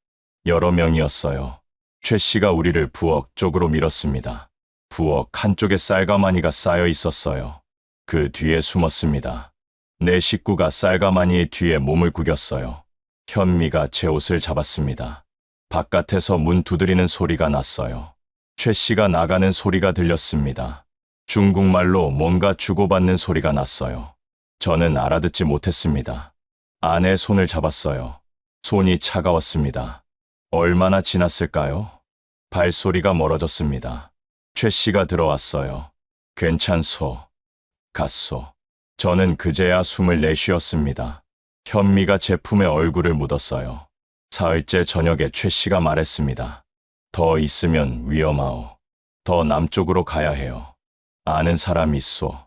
여러 명이었어요. 최 씨가 우리를 부엌 쪽으로 밀었습니다. 부엌 한쪽에 쌀가마니가 쌓여 있었어요. 그 뒤에 숨었습니다. 내 식구가 쌀가마니의 뒤에 몸을 구겼어요. 현미가 제 옷을 잡았습니다. 바깥에서 문 두드리는 소리가 났어요. 최 씨가 나가는 소리가 들렸습니다. 중국말로 뭔가 주고받는 소리가 났어요. 저는 알아듣지 못했습니다. 아내 손을 잡았어요. 손이 차가웠습니다. 얼마나 지났을까요? 발소리가 멀어졌습니다. 최 씨가 들어왔어요. 괜찮소. 갔소. 저는 그제야 숨을 내쉬었습니다. 현미가 제 품에 얼굴을 묻었어요. 사흘째 저녁에 최 씨가 말했습니다. 더 있으면 위험하오. 더 남쪽으로 가야 해요. 아는 사람 있소.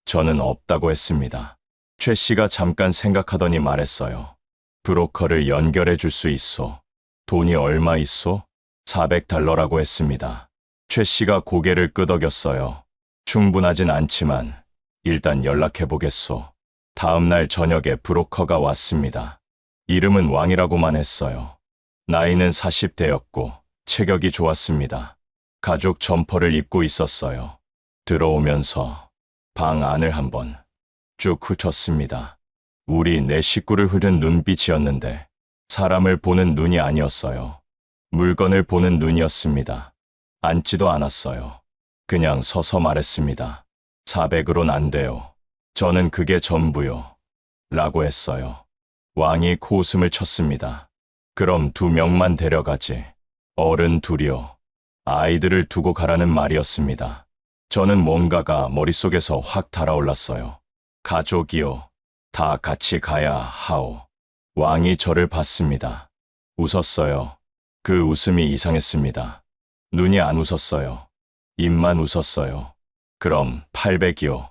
저는 없다고 했습니다. 최 씨가 잠깐 생각하더니 말했어요. 브로커를 연결해 줄 수 있소. 돈이 얼마 있소? 400달러라고 했습니다. 최 씨가 고개를 끄덕였어요. 충분하진 않지만 일단 연락해 보겠소. 다음 날 저녁에 브로커가 왔습니다. 이름은 왕이라고만 했어요. 나이는 40대였고 체격이 좋았습니다. 가죽 점퍼를 입고 있었어요. 들어오면서 방 안을 한번 쭉 훑었습니다. 우리 네 식구를 흐른 눈빛이었는데 사람을 보는 눈이 아니었어요. 물건을 보는 눈이었습니다. 앉지도 않았어요. 그냥 서서 말했습니다. 400으론 안 돼요. 저는 그게 전부요. 라고 했어요. 왕이 코웃음을 쳤습니다. 그럼 2명만 데려가지. 어른 둘이요. 아이들을 두고 가라는 말이었습니다. 저는 뭔가가 머릿속에서 확 달아올랐어요. 가족이요. 다 같이 가야 하오. 왕이 저를 봤습니다. 웃었어요. 그 웃음이 이상했습니다. 눈이 안 웃었어요. 입만 웃었어요. 그럼 800이요.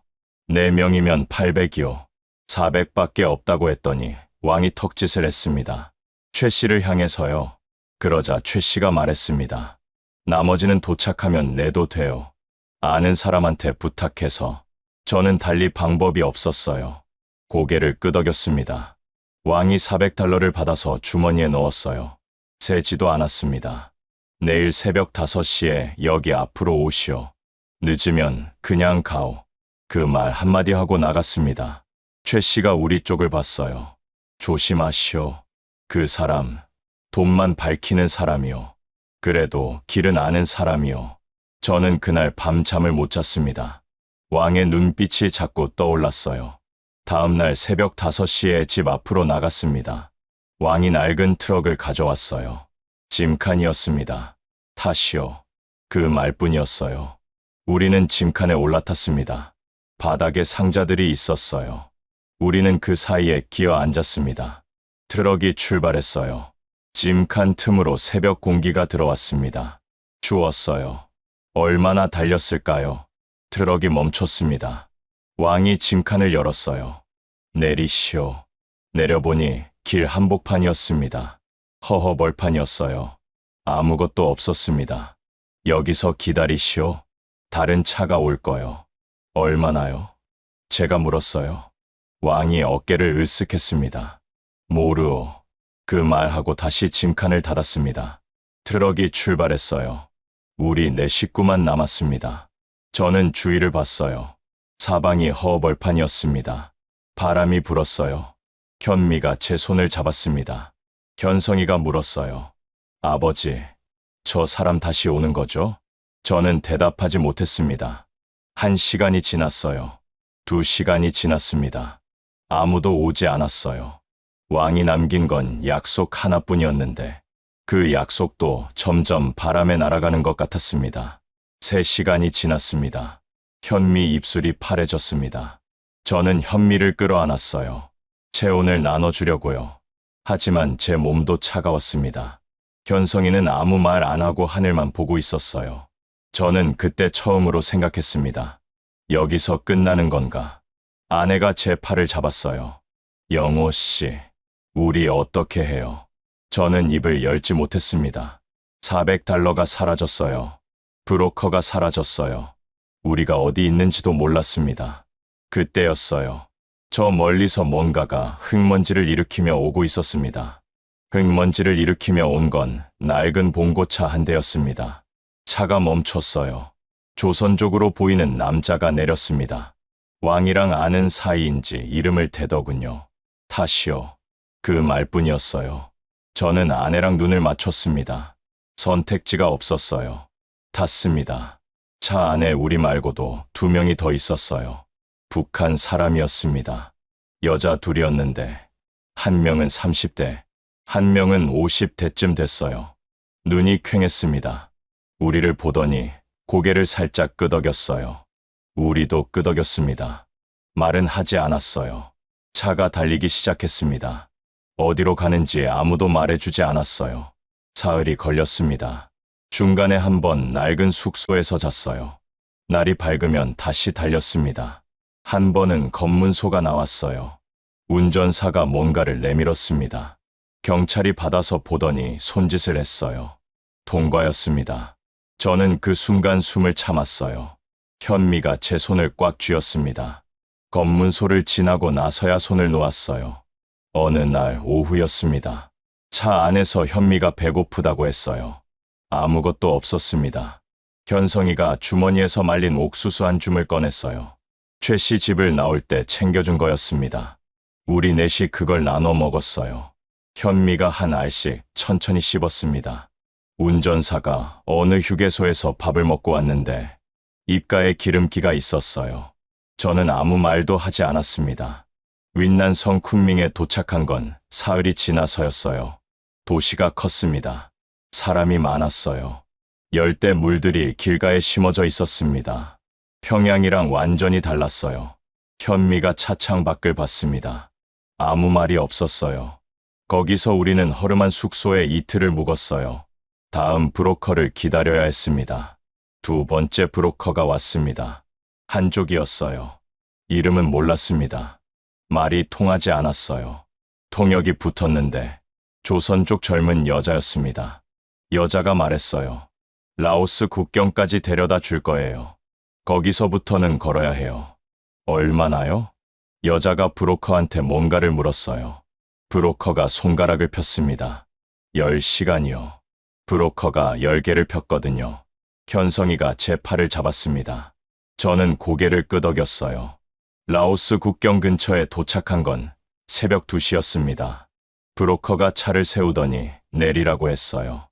4명이면 800이요. 400밖에 없다고 했더니 왕이 턱짓을 했습니다. 최 씨를 향해서요. 그러자 최 씨가 말했습니다. 나머지는 도착하면 내도 돼요. 아는 사람한테 부탁해서. 저는 달리 방법이 없었어요. 고개를 끄덕였습니다. 왕이 400달러를 받아서 주머니에 넣었어요. 세지도 않았습니다. 내일 새벽 5시에 여기 앞으로 오시오. 늦으면 그냥 가오. 그 말 한마디 하고 나갔습니다. 최 씨가 우리 쪽을 봤어요. 조심하시오. 그 사람, 돈만 밝히는 사람이요. 그래도 길은 아는 사람이요. 저는 그날 밤잠을 못 잤습니다. 왕의 눈빛이 자꾸 떠올랐어요. 다음 날 새벽 5시에 집 앞으로 나갔습니다. 왕이 낡은 트럭을 가져왔어요. 짐칸이었습니다. 타시오. 그 말뿐이었어요. 우리는 짐칸에 올라탔습니다. 바닥에 상자들이 있었어요. 우리는 그 사이에 끼어 앉았습니다. 트럭이 출발했어요. 짐칸 틈으로 새벽 공기가 들어왔습니다. 추웠어요. 얼마나 달렸을까요? 트럭이 멈췄습니다. 왕이 짐칸을 열었어요. 내리시오. 내려보니 길 한복판이었습니다. 허허벌판이었어요. 아무것도 없었습니다. 여기서 기다리시오. 다른 차가 올 거요. 얼마나요? 제가 물었어요. 왕이 어깨를 으쓱했습니다. 모르오. 그 말하고 다시 짐칸을 닫았습니다. 트럭이 출발했어요. 우리 4식구만 남았습니다. 저는 주위를 봤어요. 사방이 허벌판이었습니다. 바람이 불었어요. 현미가 제 손을 잡았습니다. 현성이가 물었어요. 아버지, 저 사람 다시 오는 거죠? 저는 대답하지 못했습니다. 1시간이 지났어요. 2시간이 지났습니다. 아무도 오지 않았어요. 왕이 남긴 건 약속 하나뿐이었는데 그 약속도 점점 바람에 날아가는 것 같았습니다. 3시간이 지났습니다. 현미 입술이 파래졌습니다. 저는 현미를 끌어안았어요. 체온을 나눠주려고요. 하지만 제 몸도 차가웠습니다. 현성이는 아무 말 안 하고 하늘만 보고 있었어요. 저는 그때 처음으로 생각했습니다. 여기서 끝나는 건가? 아내가 제 팔을 잡았어요. 영호 씨, 우리 어떻게 해요? 저는 입을 열지 못했습니다. 400달러가 사라졌어요. 브로커가 사라졌어요. 우리가 어디 있는지도 몰랐습니다. 그때였어요. 저 멀리서 뭔가가 흙먼지를 일으키며 오고 있었습니다. 흙먼지를 일으키며 온 건 낡은 봉고차 한 대였습니다. 차가 멈췄어요. 조선족으로 보이는 남자가 내렸습니다. 왕이랑 아는 사이인지 이름을 대더군요. 탓이요. 그 말뿐이었어요. 저는 아내랑 눈을 맞췄습니다. 선택지가 없었어요. 탔습니다. 차 안에 우리 말고도 2명이 더 있었어요. 북한 사람이었습니다. 여자 둘이었는데 한 명은 30대, 한 명은 50대쯤 됐어요. 눈이 퀭했습니다. 우리를 보더니 고개를 살짝 끄덕였어요. 우리도 끄덕였습니다. 말은 하지 않았어요. 차가 달리기 시작했습니다. 어디로 가는지 아무도 말해주지 않았어요. 사흘이 걸렸습니다. 중간에 한번 낡은 숙소에서 잤어요. 날이 밝으면 다시 달렸습니다. 한 번은 검문소가 나왔어요. 운전사가 뭔가를 내밀었습니다. 경찰이 받아서 보더니 손짓을 했어요. 통과였습니다. 저는 그 순간 숨을 참았어요. 현미가 제 손을 꽉 쥐었습니다. 검문소를 지나고 나서야 손을 놓았어요. 어느 날 오후였습니다. 차 안에서 현미가 배고프다고 했어요. 아무것도 없었습니다. 현성이가 주머니에서 말린 옥수수 한 줌을 꺼냈어요. 최 씨 집을 나올 때 챙겨준 거였습니다. 우리 넷이 그걸 나눠 먹었어요. 현미가 한 알씩 천천히 씹었습니다. 운전사가 어느 휴게소에서 밥을 먹고 왔는데 입가에 기름기가 있었어요. 저는 아무 말도 하지 않았습니다. 윈난성 쿤밍에 도착한 건 사흘이 지나서였어요. 도시가 컸습니다. 사람이 많았어요. 열대 물들이 길가에 심어져 있었습니다. 평양이랑 완전히 달랐어요. 현미가 차창 밖을 봤습니다. 아무 말이 없었어요. 거기서 우리는 허름한 숙소에 이틀을 묵었어요. 다음 브로커를 기다려야 했습니다. 2번째 브로커가 왔습니다. 한족이었어요. 이름은 몰랐습니다. 말이 통하지 않았어요. 통역이 붙었는데 조선 쪽 젊은 여자였습니다. 여자가 말했어요. 라오스 국경까지 데려다 줄 거예요. 거기서부터는 걸어야 해요. 얼마나요? 여자가 브로커한테 뭔가를 물었어요. 브로커가 손가락을 폈습니다. 10시간이요. 브로커가 10개를 폈거든요. 현성이가 제 팔을 잡았습니다. 저는 고개를 끄덕였어요. 라오스 국경 근처에 도착한 건 새벽 2시였습니다. 브로커가 차를 세우더니 내리라고 했어요.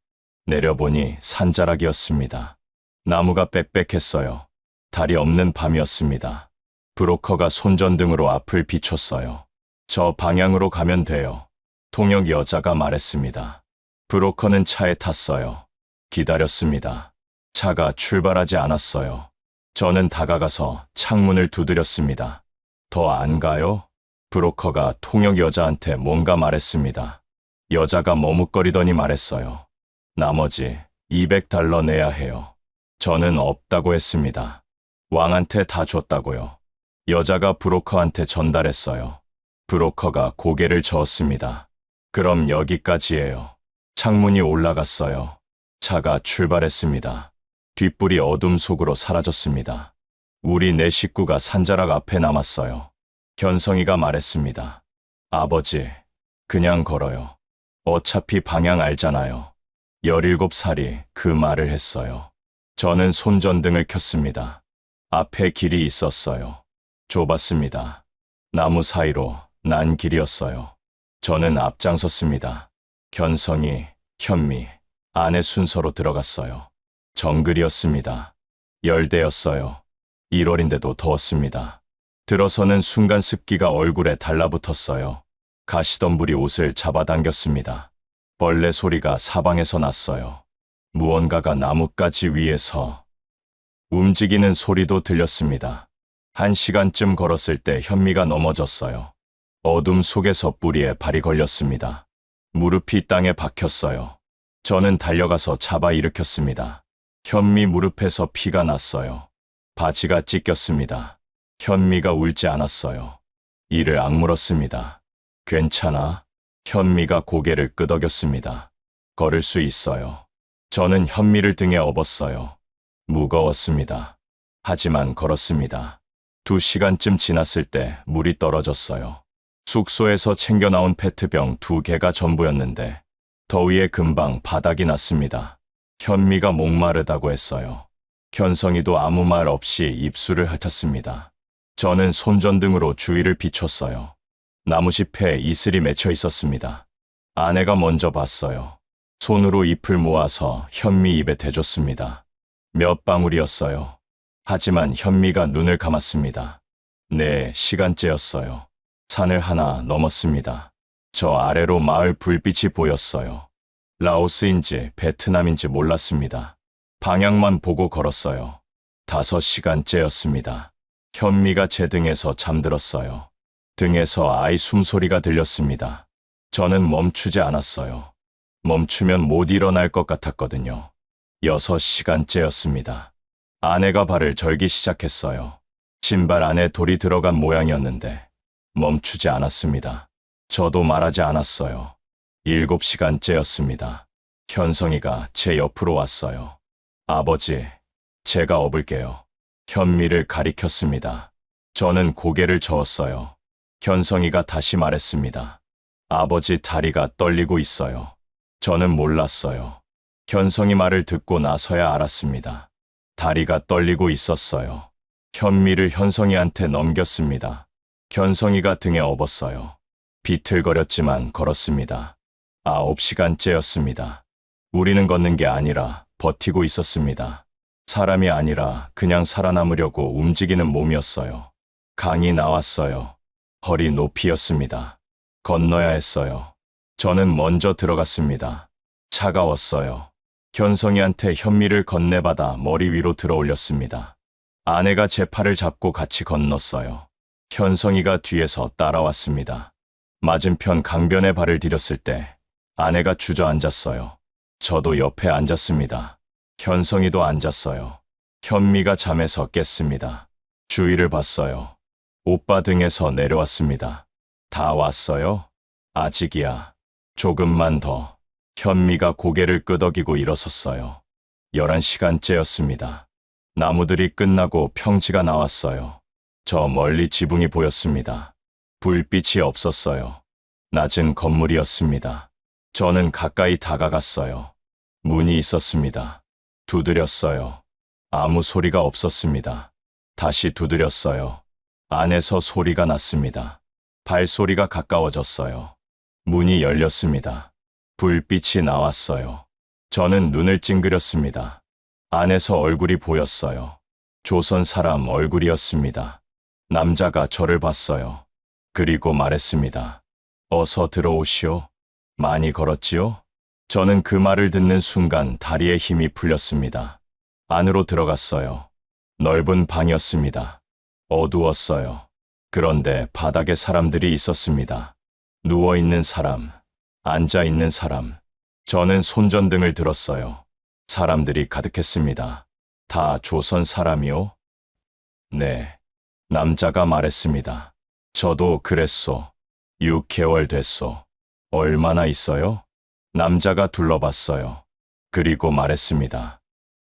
내려보니 산자락이었습니다. 나무가 빽빽했어요. 달이 없는 밤이었습니다. 브로커가 손전등으로 앞을 비췄어요. 저 방향으로 가면 돼요. 통역 여자가 말했습니다. 브로커는 차에 탔어요. 기다렸습니다. 차가 출발하지 않았어요. 저는 다가가서 창문을 두드렸습니다. 더 안 가요? 브로커가 통역 여자한테 뭔가 말했습니다. 여자가 머뭇거리더니 말했어요. 나머지 200달러 내야 해요. 저는 없다고 했습니다. 왕한테 다 줬다고요. 여자가 브로커한테 전달했어요. 브로커가 고개를 저었습니다. 그럼 여기까지예요. 창문이 올라갔어요. 차가 출발했습니다. 뒷불이 어둠 속으로 사라졌습니다. 우리 네 식구가 산자락 앞에 남았어요. 현성이가 말했습니다. 아버지, 그냥 걸어요. 어차피 방향 알잖아요. 17살이 그 말을 했어요. 저는 손전등을 켰습니다. 앞에 길이 있었어요. 좁았습니다. 나무 사이로 난 길이었어요. 저는 앞장섰습니다. 현성이, 현미, 아내 순서로 들어갔어요. 정글이었습니다. 열대였어요. 1월인데도 더웠습니다. 들어서는 순간 습기가 얼굴에 달라붙었어요. 가시덤불이 옷을 잡아당겼습니다. 벌레 소리가 사방에서 났어요. 무언가가 나뭇가지 위에서 움직이는 소리도 들렸습니다. 1시간쯤 걸었을 때 현미가 넘어졌어요. 어둠 속에서 뿌리에 발이 걸렸습니다. 무릎이 땅에 박혔어요. 저는 달려가서 잡아 일으켰습니다. 현미 무릎에서 피가 났어요. 바지가 찢겼습니다. 현미가 울지 않았어요. 이를 악물었습니다. 괜찮아? 현미가 고개를 끄덕였습니다. 걸을 수 있어요. 저는 현미를 등에 업었어요. 무거웠습니다. 하지만 걸었습니다. 2시간쯤 지났을 때 물이 떨어졌어요. 숙소에서 챙겨 나온 페트병 2개가 전부였는데 더위에 금방 바닥이 났습니다. 현미가 목마르다고 했어요. 현성이도 아무 말 없이 입술을 핥았습니다. 저는 손전등으로 주위를 비췄어요. 나무숲에 이슬이 맺혀 있었습니다. 아내가 먼저 봤어요. 손으로 잎을 모아서 현미 입에 대줬습니다. 몇 방울이었어요. 하지만 현미가 눈을 감았습니다. 네, 시간째였어요. 산을 하나 넘었습니다. 저 아래로 마을 불빛이 보였어요. 라오스인지 베트남인지 몰랐습니다. 방향만 보고 걸었어요. 5시간째였습니다. 현미가 제 등에서 잠들었어요. 등에서 아이 숨소리가 들렸습니다. 저는 멈추지 않았어요. 멈추면 못 일어날 것 같았거든요. 6시간째였습니다. 아내가 발을 절기 시작했어요. 신발 안에 돌이 들어간 모양이었는데 멈추지 않았습니다. 저도 말하지 않았어요. 7시간째였습니다. 현성이가 제 옆으로 왔어요. 아버지, 제가 업을게요. 현미를 가리켰습니다. 저는 고개를 저었어요. 현성이가 다시 말했습니다. 아버지 다리가 떨리고 있어요. 저는 몰랐어요. 현성이 말을 듣고 나서야 알았습니다. 다리가 떨리고 있었어요. 현미를 현성이한테 넘겼습니다. 현성이가 등에 업었어요. 비틀거렸지만 걸었습니다. 9시간째였습니다. 우리는 걷는 게 아니라 버티고 있었습니다. 사람이 아니라 그냥 살아남으려고 움직이는 몸이었어요. 강이 나왔어요. 허리 높이였습니다. 건너야 했어요. 저는 먼저 들어갔습니다. 차가웠어요. 현성이한테 현미를 건네받아 머리 위로 들어 올렸습니다. 아내가 제 팔을 잡고 같이 건넜어요. 현성이가 뒤에서 따라왔습니다. 맞은편 강변에 발을 디뎠을 때 아내가 주저앉았어요. 저도 옆에 앉았습니다. 현성이도 앉았어요. 현미가 잠에서 깼습니다. 주위를 봤어요. 오빠 등에서 내려왔습니다. 다 왔어요? 아직이야. 조금만 더. 현미가 고개를 끄덕이고 일어섰어요. 11시간째였습니다. 나무들이 끝나고 평지가 나왔어요. 저 멀리 지붕이 보였습니다. 불빛이 없었어요. 낮은 건물이었습니다. 저는 가까이 다가갔어요. 문이 있었습니다. 두드렸어요. 아무 소리가 없었습니다. 다시 두드렸어요. 안에서 소리가 났습니다. 발소리가 가까워졌어요. 문이 열렸습니다. 불빛이 나왔어요. 저는 눈을 찡그렸습니다. 안에서 얼굴이 보였어요. 조선 사람 얼굴이었습니다. 남자가 저를 봤어요. 그리고 말했습니다. 어서 들어오시오. 많이 걸었지요? 저는 그 말을 듣는 순간 다리에 힘이 풀렸습니다. 안으로 들어갔어요. 넓은 방이었습니다. 어두웠어요. 그런데 바닥에 사람들이 있었습니다. 누워있는 사람, 앉아있는 사람. 저는 손전등을 들었어요. 사람들이 가득했습니다. 다 조선 사람이요? 네. 남자가 말했습니다. 저도 그랬소. 6개월 됐소. 얼마나 있어요? 남자가 둘러봤어요. 그리고 말했습니다.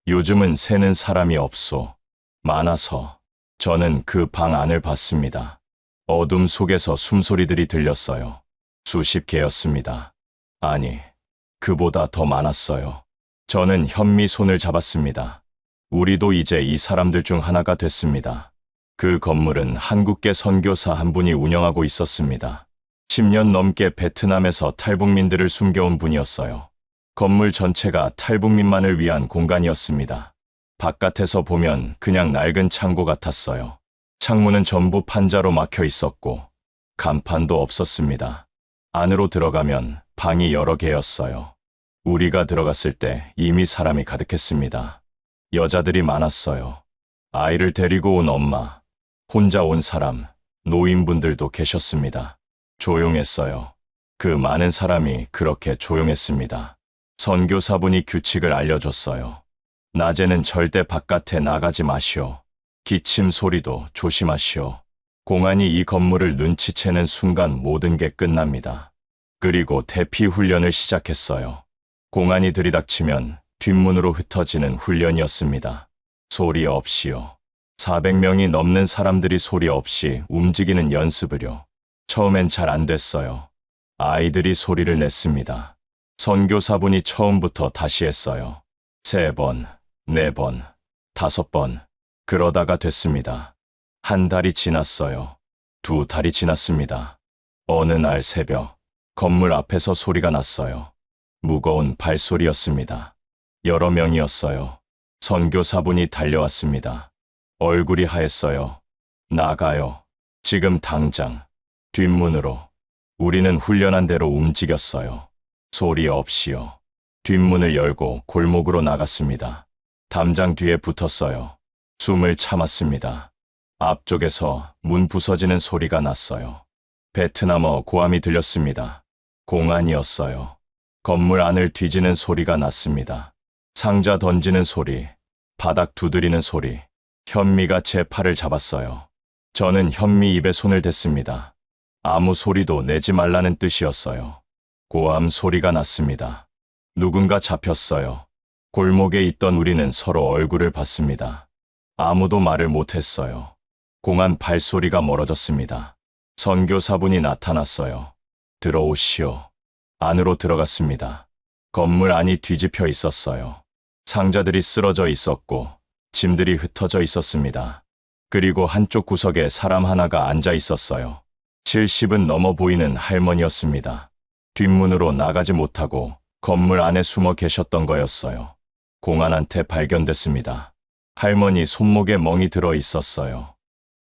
요즘은 새는 사람이 없소. 많아서. 저는 그 방 안을 봤습니다. 어둠 속에서 숨소리들이 들렸어요. 수십 개였습니다. 아니, 그보다 더 많았어요. 저는 현미 손을 잡았습니다. 우리도 이제 이 사람들 중 하나가 됐습니다. 그 건물은 한국계 선교사 한 분이 운영하고 있었습니다. 10년 넘게 베트남에서 탈북민들을 숨겨온 분이었어요. 건물 전체가 탈북민만을 위한 공간이었습니다. 바깥에서 보면 그냥 낡은 창고 같았어요. 창문은 전부 판자로 막혀 있었고 간판도 없었습니다. 안으로 들어가면 방이 여러 개였어요. 우리가 들어갔을 때 이미 사람이 가득했습니다. 여자들이 많았어요. 아이를 데리고 온 엄마, 혼자 온 사람, 노인분들도 계셨습니다. 조용했어요. 그 많은 사람이 그렇게 조용했습니다. 선교사분이 규칙을 알려줬어요. 낮에는 절대 바깥에 나가지 마시오. 기침 소리도 조심하시오. 공안이 이 건물을 눈치채는 순간 모든 게 끝납니다. 그리고 대피 훈련을 시작했어요. 공안이 들이닥치면 뒷문으로 흩어지는 훈련이었습니다. 소리 없이요. 400명이 넘는 사람들이 소리 없이 움직이는 연습을요. 처음엔 잘 안 됐어요. 아이들이 소리를 냈습니다. 선교사분이 처음부터 다시 했어요. 3번, 4번, 5번. 그러다가 됐습니다. 한 달이 지났어요. 두 달이 지났습니다. 어느 날 새벽, 건물 앞에서 소리가 났어요. 무거운 발소리였습니다. 여러 명이었어요. 선교사분이 달려왔습니다. 얼굴이 하였어요. 나가요. 지금 당장. 뒷문으로. 우리는 훈련한 대로 움직였어요. 소리 없이요. 뒷문을 열고 골목으로 나갔습니다. 담장 뒤에 붙었어요. 숨을 참았습니다. 앞쪽에서 문 부서지는 소리가 났어요. 베트남어 고함이 들렸습니다. 공안이었어요. 건물 안을 뒤지는 소리가 났습니다. 상자 던지는 소리, 바닥 두드리는 소리. 현미가 제 팔을 잡았어요. 저는 현미 입에 손을 댔습니다. 아무 소리도 내지 말라는 뜻이었어요. 고함 소리가 났습니다. 누군가 잡혔어요. 골목에 있던 우리는 서로 얼굴을 봤습니다. 아무도 말을 못했어요. 공안 발소리가 멀어졌습니다. 선교사분이 나타났어요. 들어오시오. 안으로 들어갔습니다. 건물 안이 뒤집혀 있었어요. 상자들이 쓰러져 있었고 짐들이 흩어져 있었습니다. 그리고 한쪽 구석에 사람 하나가 앉아 있었어요. 70은 넘어 보이는 할머니였습니다. 뒷문으로 나가지 못하고 건물 안에 숨어 계셨던 거였어요. 공안한테 발견됐습니다. 할머니 손목에 멍이 들어 있었어요.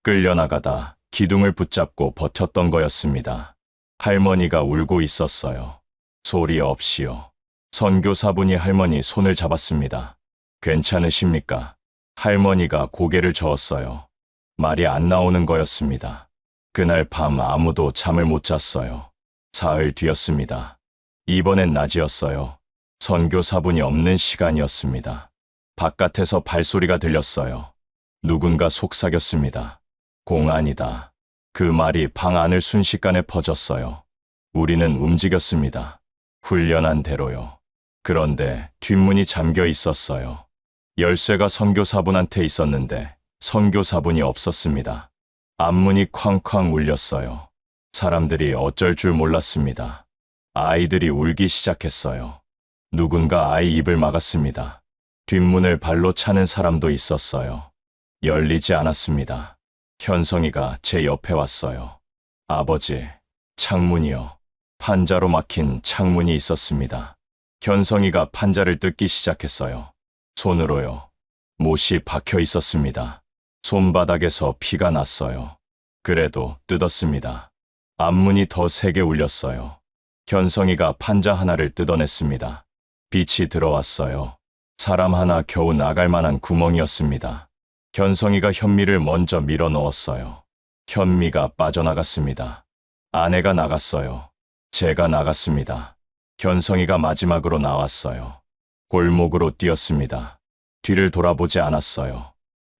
끌려나가다 기둥을 붙잡고 버텼던 거였습니다. 할머니가 울고 있었어요. 소리 없이요. 선교사분이 할머니 손을 잡았습니다. 괜찮으십니까? 할머니가 고개를 저었어요. 말이 안 나오는 거였습니다. 그날 밤 아무도 잠을 못 잤어요. 사흘 뒤였습니다. 이번엔 낮이었어요. 선교사분이 없는 시간이었습니다. 바깥에서 발소리가 들렸어요. 누군가 속삭였습니다. 공안이다. 그 말이 방 안을 순식간에 퍼졌어요. 우리는 움직였습니다. 훈련한 대로요. 그런데 뒷문이 잠겨 있었어요. 열쇠가 선교사분한테 있었는데 선교사분이 없었습니다. 앞문이 쾅쾅 울렸어요. 사람들이 어쩔 줄 몰랐습니다. 아이들이 울기 시작했어요. 누군가 아이 입을 막았습니다. 뒷문을 발로 차는 사람도 있었어요. 열리지 않았습니다. 현성이가 제 옆에 왔어요. 아버지, 창문이요. 판자로 막힌 창문이 있었습니다. 현성이가 판자를 뜯기 시작했어요. 손으로요. 못이 박혀 있었습니다. 손바닥에서 피가 났어요. 그래도 뜯었습니다. 앞문이 더 세게 울렸어요. 현성이가 판자 하나를 뜯어냈습니다. 빛이 들어왔어요. 사람 하나 겨우 나갈 만한 구멍이었습니다. 현성이가 현미를 먼저 밀어 넣었어요. 현미가 빠져나갔습니다. 아내가 나갔어요. 제가 나갔습니다. 현성이가 마지막으로 나왔어요. 골목으로 뛰었습니다. 뒤를 돌아보지 않았어요.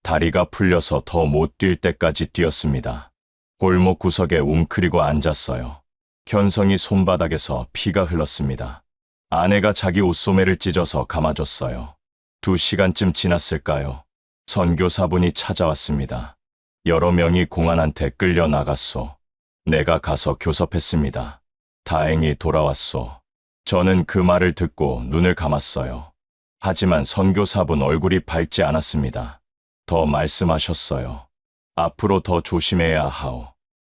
다리가 풀려서 더 못 뛸 때까지 뛰었습니다. 골목 구석에 웅크리고 앉았어요. 현성이 손바닥에서 피가 흘렀습니다. 아내가 자기 옷소매를 찢어서 감아줬어요. 2시간쯤 지났을까요? 선교사분이 찾아왔습니다. 여러 명이 공안한테 끌려 나갔소. 내가 가서 교섭했습니다. 다행히 돌아왔소. 저는 그 말을 듣고 눈을 감았어요. 하지만 선교사분 얼굴이 밝지 않았습니다. 더 말씀하셨어요. 앞으로 더 조심해야 하오.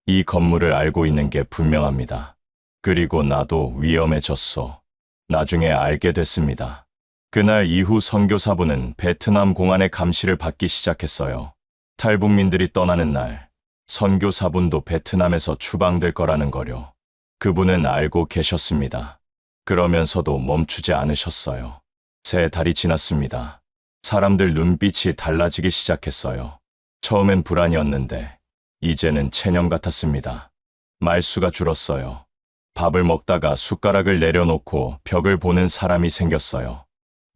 이 건물을 알고 있는 게 분명합니다. 그리고 나도 위험해졌소. 나중에 알게 됐습니다. 그날 이후 선교사분은 베트남 공안의 감시를 받기 시작했어요. 탈북민들이 떠나는 날, 선교사분도 베트남에서 추방될 거라는 거요. 그분은 알고 계셨습니다. 그러면서도 멈추지 않으셨어요. 3달이 지났습니다. 사람들 눈빛이 달라지기 시작했어요. 처음엔 불안이었는데 이제는 체념 같았습니다. 말수가 줄었어요. 밥을 먹다가 숟가락을 내려놓고 벽을 보는 사람이 생겼어요.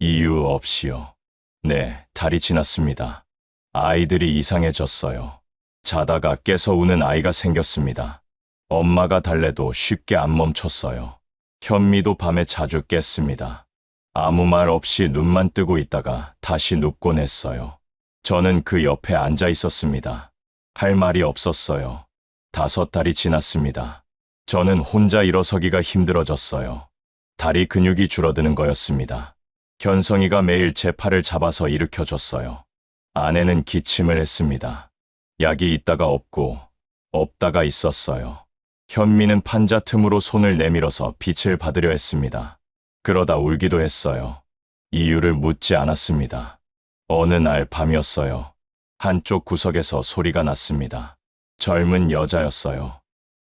이유 없이요. 네, 달이 지났습니다. 아이들이 이상해졌어요. 자다가 깨서 우는 아이가 생겼습니다. 엄마가 달래도 쉽게 안 멈췄어요. 현미도 밤에 자주 깼습니다. 아무 말 없이 눈만 뜨고 있다가 다시 눕곤 했어요. 저는 그 옆에 앉아 있었습니다. 할 말이 없었어요. 5달이 지났습니다. 저는 혼자 일어서기가 힘들어졌어요. 다리 근육이 줄어드는 거였습니다. 현성이가 매일 제 팔을 잡아서 일으켜줬어요. 아내는 기침을 했습니다. 약이 있다가 없고, 없다가 있었어요. 현미는 판자 틈으로 손을 내밀어서 빛을 받으려 했습니다. 그러다 울기도 했어요. 이유를 묻지 않았습니다. 어느 날 밤이었어요. 한쪽 구석에서 소리가 났습니다. 젊은 여자였어요.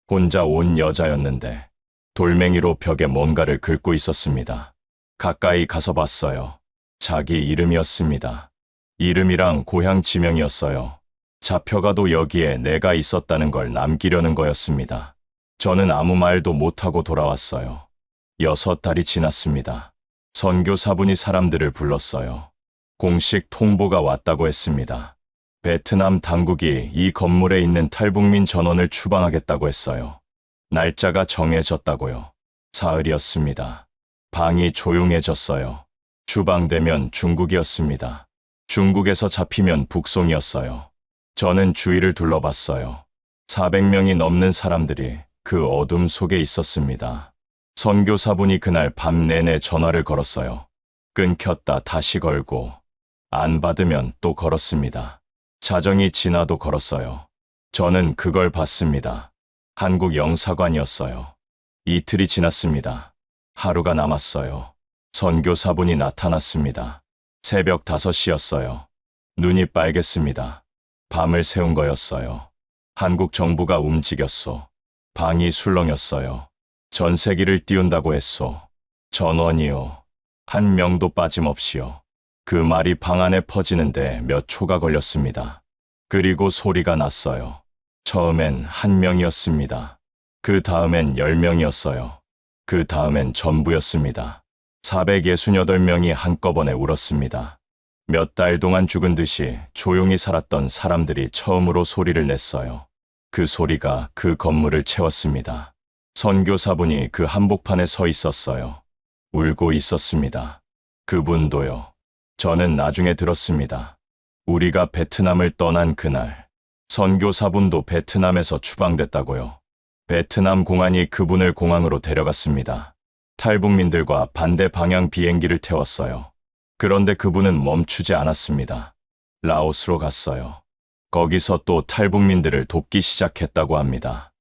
혼자 온 여자였는데 돌멩이로 벽에 뭔가를 긁고 있었습니다. 가까이 가서 봤어요. 자기 이름이었습니다. 이름이랑 고향 지명이었어요. 잡혀가도 여기에 내가 있었다는 걸 남기려는 거였습니다. 저는 아무 말도 못하고 돌아왔어요. 6달이 지났습니다. 선교사분이 사람들을 불렀어요. 공식 통보가 왔다고 했습니다. 베트남 당국이 이 건물에 있는 탈북민 전원을 추방하겠다고 했어요. 날짜가 정해졌다고요. 사흘이었습니다. 방이 조용해졌어요. 추방되면 중국이었습니다. 중국에서 잡히면 북송이었어요. 저는 주위를 둘러봤어요. 400명이 넘는 사람들이 그 어둠 속에 있었습니다. 선교사분이 그날 밤 내내 전화를 걸었어요. 끊겼다 다시 걸고, 안 받으면 또 걸었습니다. 자정이 지나도 걸었어요. 저는 그걸 봤습니다. 한국 영사관이었어요. 이틀이 지났습니다. 하루가 남았어요. 선교사분이 나타났습니다. 새벽 5시였어요. 눈이 빨갰습니다. 밤을 새운 거였어요. 한국 정부가 움직였소. 방이 술렁였어요. 전세기를 띄운다고 했소. 전원이요. 한 명도 빠짐없이요. 그 말이 방 안에 퍼지는데 몇 초가 걸렸습니다. 그리고 소리가 났어요. 처음엔 1명이었습니다. 그 다음엔 10명이었어요. 그 다음엔 전부였습니다. 468명이 한꺼번에 울었습니다. 몇 달 동안 죽은 듯이 조용히 살았던 사람들이 처음으로 소리를 냈어요. 그 소리가 그 건물을 채웠습니다. 선교사분이 그 한복판에 서 있었어요. 울고 있었습니다. 그분도요. 저는 나중에 들었습니다. 우리가 베트남을 떠난 그날, 선교사분도 베트남에서 추방됐다고요. 베트남 공안이 그분을 공항으로 데려갔습니다. 탈북민들과 반대 방향 비행기를 태웠어요. 그런데 그분은 멈추지 않았습니다. 라오스로 갔어요. 거기서 또 탈북민들을 돕기 시작했다고 합니다.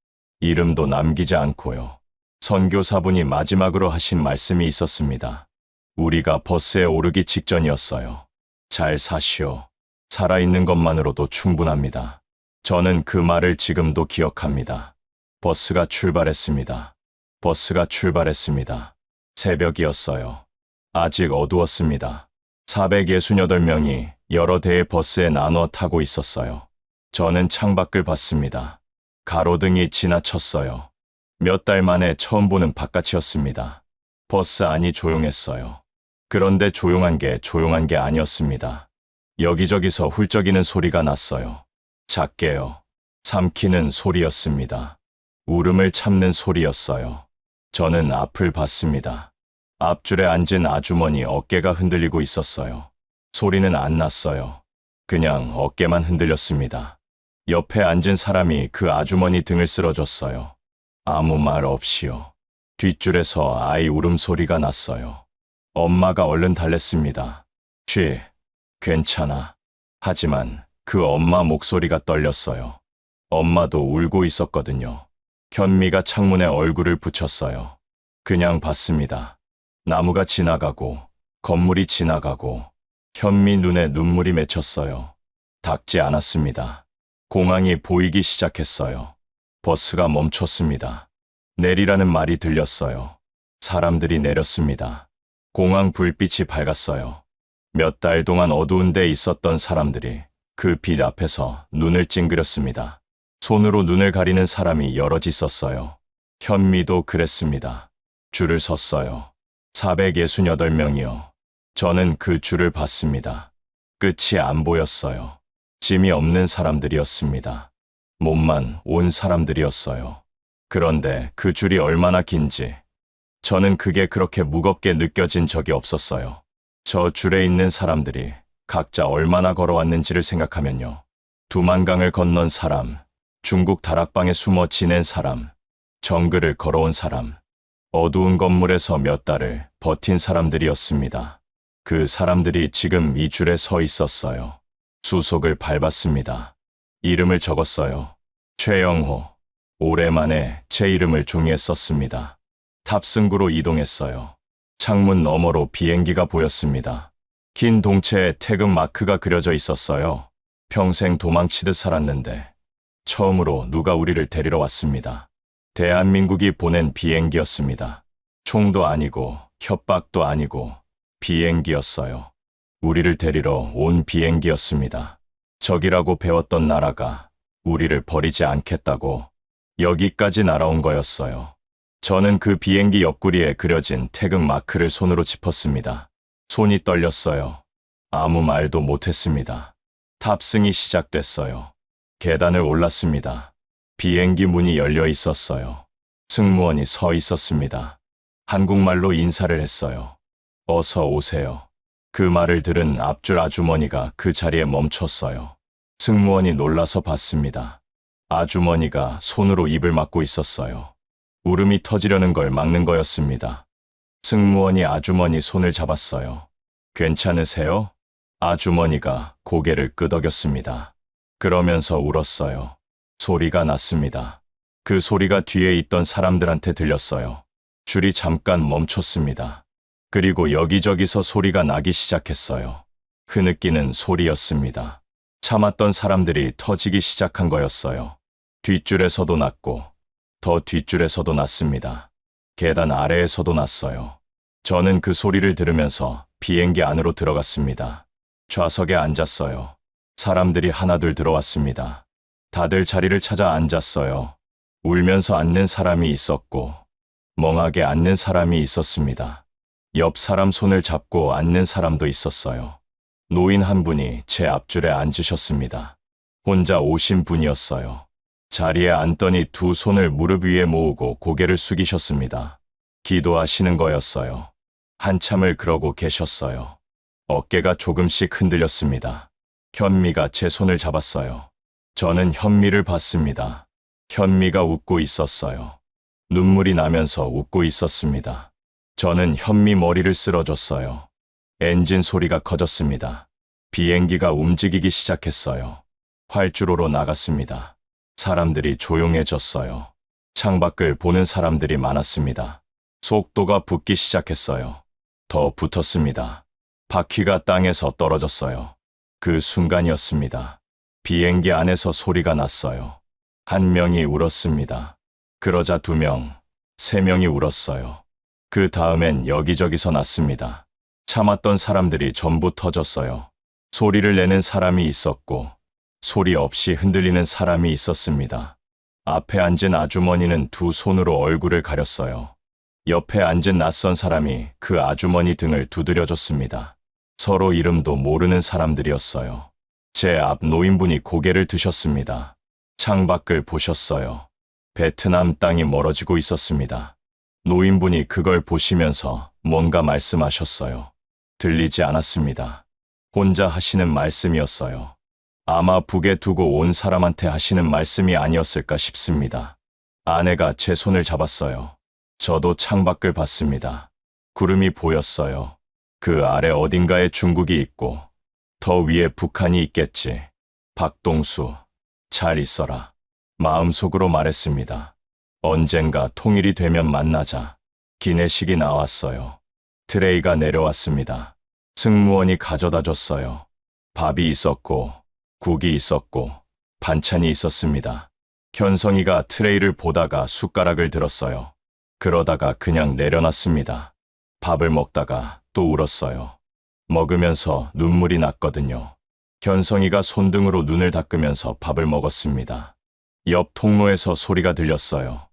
이름도 남기지 않고요. 선교사분이 마지막으로 하신 말씀이 있었습니다. 우리가 버스에 오르기 직전이었어요. 잘 사시오. 살아있는 것만으로도 충분합니다. 저는 그 말을 지금도 기억합니다. 버스가 출발했습니다. 버스가 출발했습니다. 새벽이었어요. 아직 어두웠습니다. 468명이 여러 대의 버스에 나눠 타고 있었어요. 저는 창밖을 봤습니다. 가로등이 지나쳤어요. 몇 달 만에 처음 보는 바깥이었습니다. 버스 안이 조용했어요. 그런데 조용한 게 아니었습니다. 여기저기서 훌쩍이는 소리가 났어요. 작게요. 삼키는 소리였습니다. 울음을 참는 소리였어요. 저는 앞을 봤습니다. 앞줄에 앉은 아주머니 어깨가 흔들리고 있었어요. 소리는 안 났어요. 그냥 어깨만 흔들렸습니다. 옆에 앉은 사람이 그 아주머니 등을 쓸어줬어요. 아무 말 없이요. 뒷줄에서 아이 울음소리가 났어요. 엄마가 얼른 달랬습니다. 쉬, 괜찮아. 하지만 그 엄마 목소리가 떨렸어요. 엄마도 울고 있었거든요. 현미가 창문에 얼굴을 붙였어요. 그냥 봤습니다. 나무가 지나가고 건물이 지나가고 현미 눈에 눈물이 맺혔어요. 닦지 않았습니다. 공항이 보이기 시작했어요. 버스가 멈췄습니다. 내리라는 말이 들렸어요. 사람들이 내렸습니다. 공항 불빛이 밝았어요. 몇 달 동안 어두운 데 있었던 사람들이 그 빛 앞에서 눈을 찡그렸습니다. 손으로 눈을 가리는 사람이 여럿 있었어요. 현미도 그랬습니다. 줄을 섰어요. 468명이요. 저는 그 줄을 봤습니다. 끝이 안 보였어요. 짐이 없는 사람들이었습니다. 몸만 온 사람들이었어요. 그런데 그 줄이 얼마나 긴지 저는 그게 그렇게 무겁게 느껴진 적이 없었어요. 저 줄에 있는 사람들이 각자 얼마나 걸어왔는지를 생각하면요. 두만강을 건넌 사람, 중국 다락방에 숨어 지낸 사람, 정글을 걸어온 사람, 어두운 건물에서 몇 달을 버틴 사람들이었습니다. 그 사람들이 지금 이 줄에 서 있었어요. 수속을 밟았습니다. 이름을 적었어요. 최영호. 오랜만에 제 이름을 종이에 썼습니다. 탑승구로 이동했어요. 창문 너머로 비행기가 보였습니다. 긴 동체에 태극 마크가 그려져 있었어요. 평생 도망치듯 살았는데 처음으로 누가 우리를 데리러 왔습니다. 대한민국이 보낸 비행기였습니다. 총도 아니고 협박도 아니고 비행기였어요. 우리를 데리러 온 비행기였습니다. 적이라고 배웠던 나라가 우리를 버리지 않겠다고 여기까지 날아온 거였어요. 저는 그 비행기 옆구리에 그려진 태극 마크를 손으로 짚었습니다. 손이 떨렸어요. 아무 말도 못했습니다. 탑승이 시작됐어요. 계단을 올랐습니다. 비행기 문이 열려 있었어요. 승무원이 서 있었습니다. 한국말로 인사를 했어요. 어서 오세요. 그 말을 들은 앞줄 아주머니가 그 자리에 멈췄어요. 승무원이 놀라서 봤습니다. 아주머니가 손으로 입을 막고 있었어요. 울음이 터지려는 걸 막는 거였습니다. 승무원이 아주머니 손을 잡았어요. 괜찮으세요? 아주머니가 고개를 끄덕였습니다. 그러면서 울었어요. 소리가 났습니다. 그 소리가 뒤에 있던 사람들한테 들렸어요. 줄이 잠깐 멈췄습니다. 그리고 여기저기서 소리가 나기 시작했어요. 흐느끼는 소리였습니다. 참았던 사람들이 터지기 시작한 거였어요. 뒷줄에서도 났고 더 뒷줄에서도 났습니다. 계단 아래에서도 났어요. 저는 그 소리를 들으면서 비행기 안으로 들어갔습니다. 좌석에 앉았어요. 사람들이 하나둘 들어왔습니다. 다들 자리를 찾아 앉았어요. 울면서 앉는 사람이 있었고 멍하게 앉는 사람이 있었습니다. 옆 사람 손을 잡고 앉는 사람도 있었어요. 노인 한 분이 제 앞줄에 앉으셨습니다. 혼자 오신 분이었어요. 자리에 앉더니 두 손을 무릎 위에 모으고 고개를 숙이셨습니다. 기도하시는 거였어요. 한참을 그러고 계셨어요. 어깨가 조금씩 흔들렸습니다. 현미가 제 손을 잡았어요. 저는 현미를 봤습니다. 현미가 웃고 있었어요. 눈물이 나면서 웃고 있었습니다. 저는 현미 머리를 쓸어줬어요. 엔진 소리가 커졌습니다. 비행기가 움직이기 시작했어요. 활주로로 나갔습니다. 사람들이 조용해졌어요. 창밖을 보는 사람들이 많았습니다. 속도가 붙기 시작했어요. 더 붙었습니다. 바퀴가 땅에서 떨어졌어요. 그 순간이었습니다. 비행기 안에서 소리가 났어요. 한 명이 울었습니다. 그러자 2명, 3명이 울었어요. 그 다음엔 여기저기서 났습니다. 참았던 사람들이 전부 터졌어요. 소리를 내는 사람이 있었고 소리 없이 흔들리는 사람이 있었습니다. 앞에 앉은 아주머니는 두 손으로 얼굴을 가렸어요. 옆에 앉은 낯선 사람이 그 아주머니 등을 두드려줬습니다. 서로 이름도 모르는 사람들이었어요. 제 앞 노인분이 고개를 드셨습니다. 창밖을 보셨어요. 베트남 땅이 멀어지고 있었습니다. 노인분이 그걸 보시면서 뭔가 말씀하셨어요. 들리지 않았습니다. 혼자 하시는 말씀이었어요. 아마 북에 두고 온 사람한테 하시는 말씀이 아니었을까 싶습니다. 아내가 제 손을 잡았어요. 저도 창밖을 봤습니다. 구름이 보였어요. 그 아래 어딘가에 중국이 있고 더 위에 북한이 있겠지. 박동수, 잘 있어라. 마음속으로 말했습니다. 언젠가 통일이 되면 만나자. 기내식이 나왔어요. 트레이가 내려왔습니다. 승무원이 가져다 줬어요. 밥이 있었고 국이 있었고 반찬이 있었습니다. 현성이가 트레이를 보다가 숟가락을 들었어요. 그러다가 그냥 내려놨습니다. 밥을 먹다가 또 울었어요. 먹으면서 눈물이 났거든요. 현성이가 손등으로 눈을 닦으면서 밥을 먹었습니다. 옆 통로에서 소리가 들렸어요.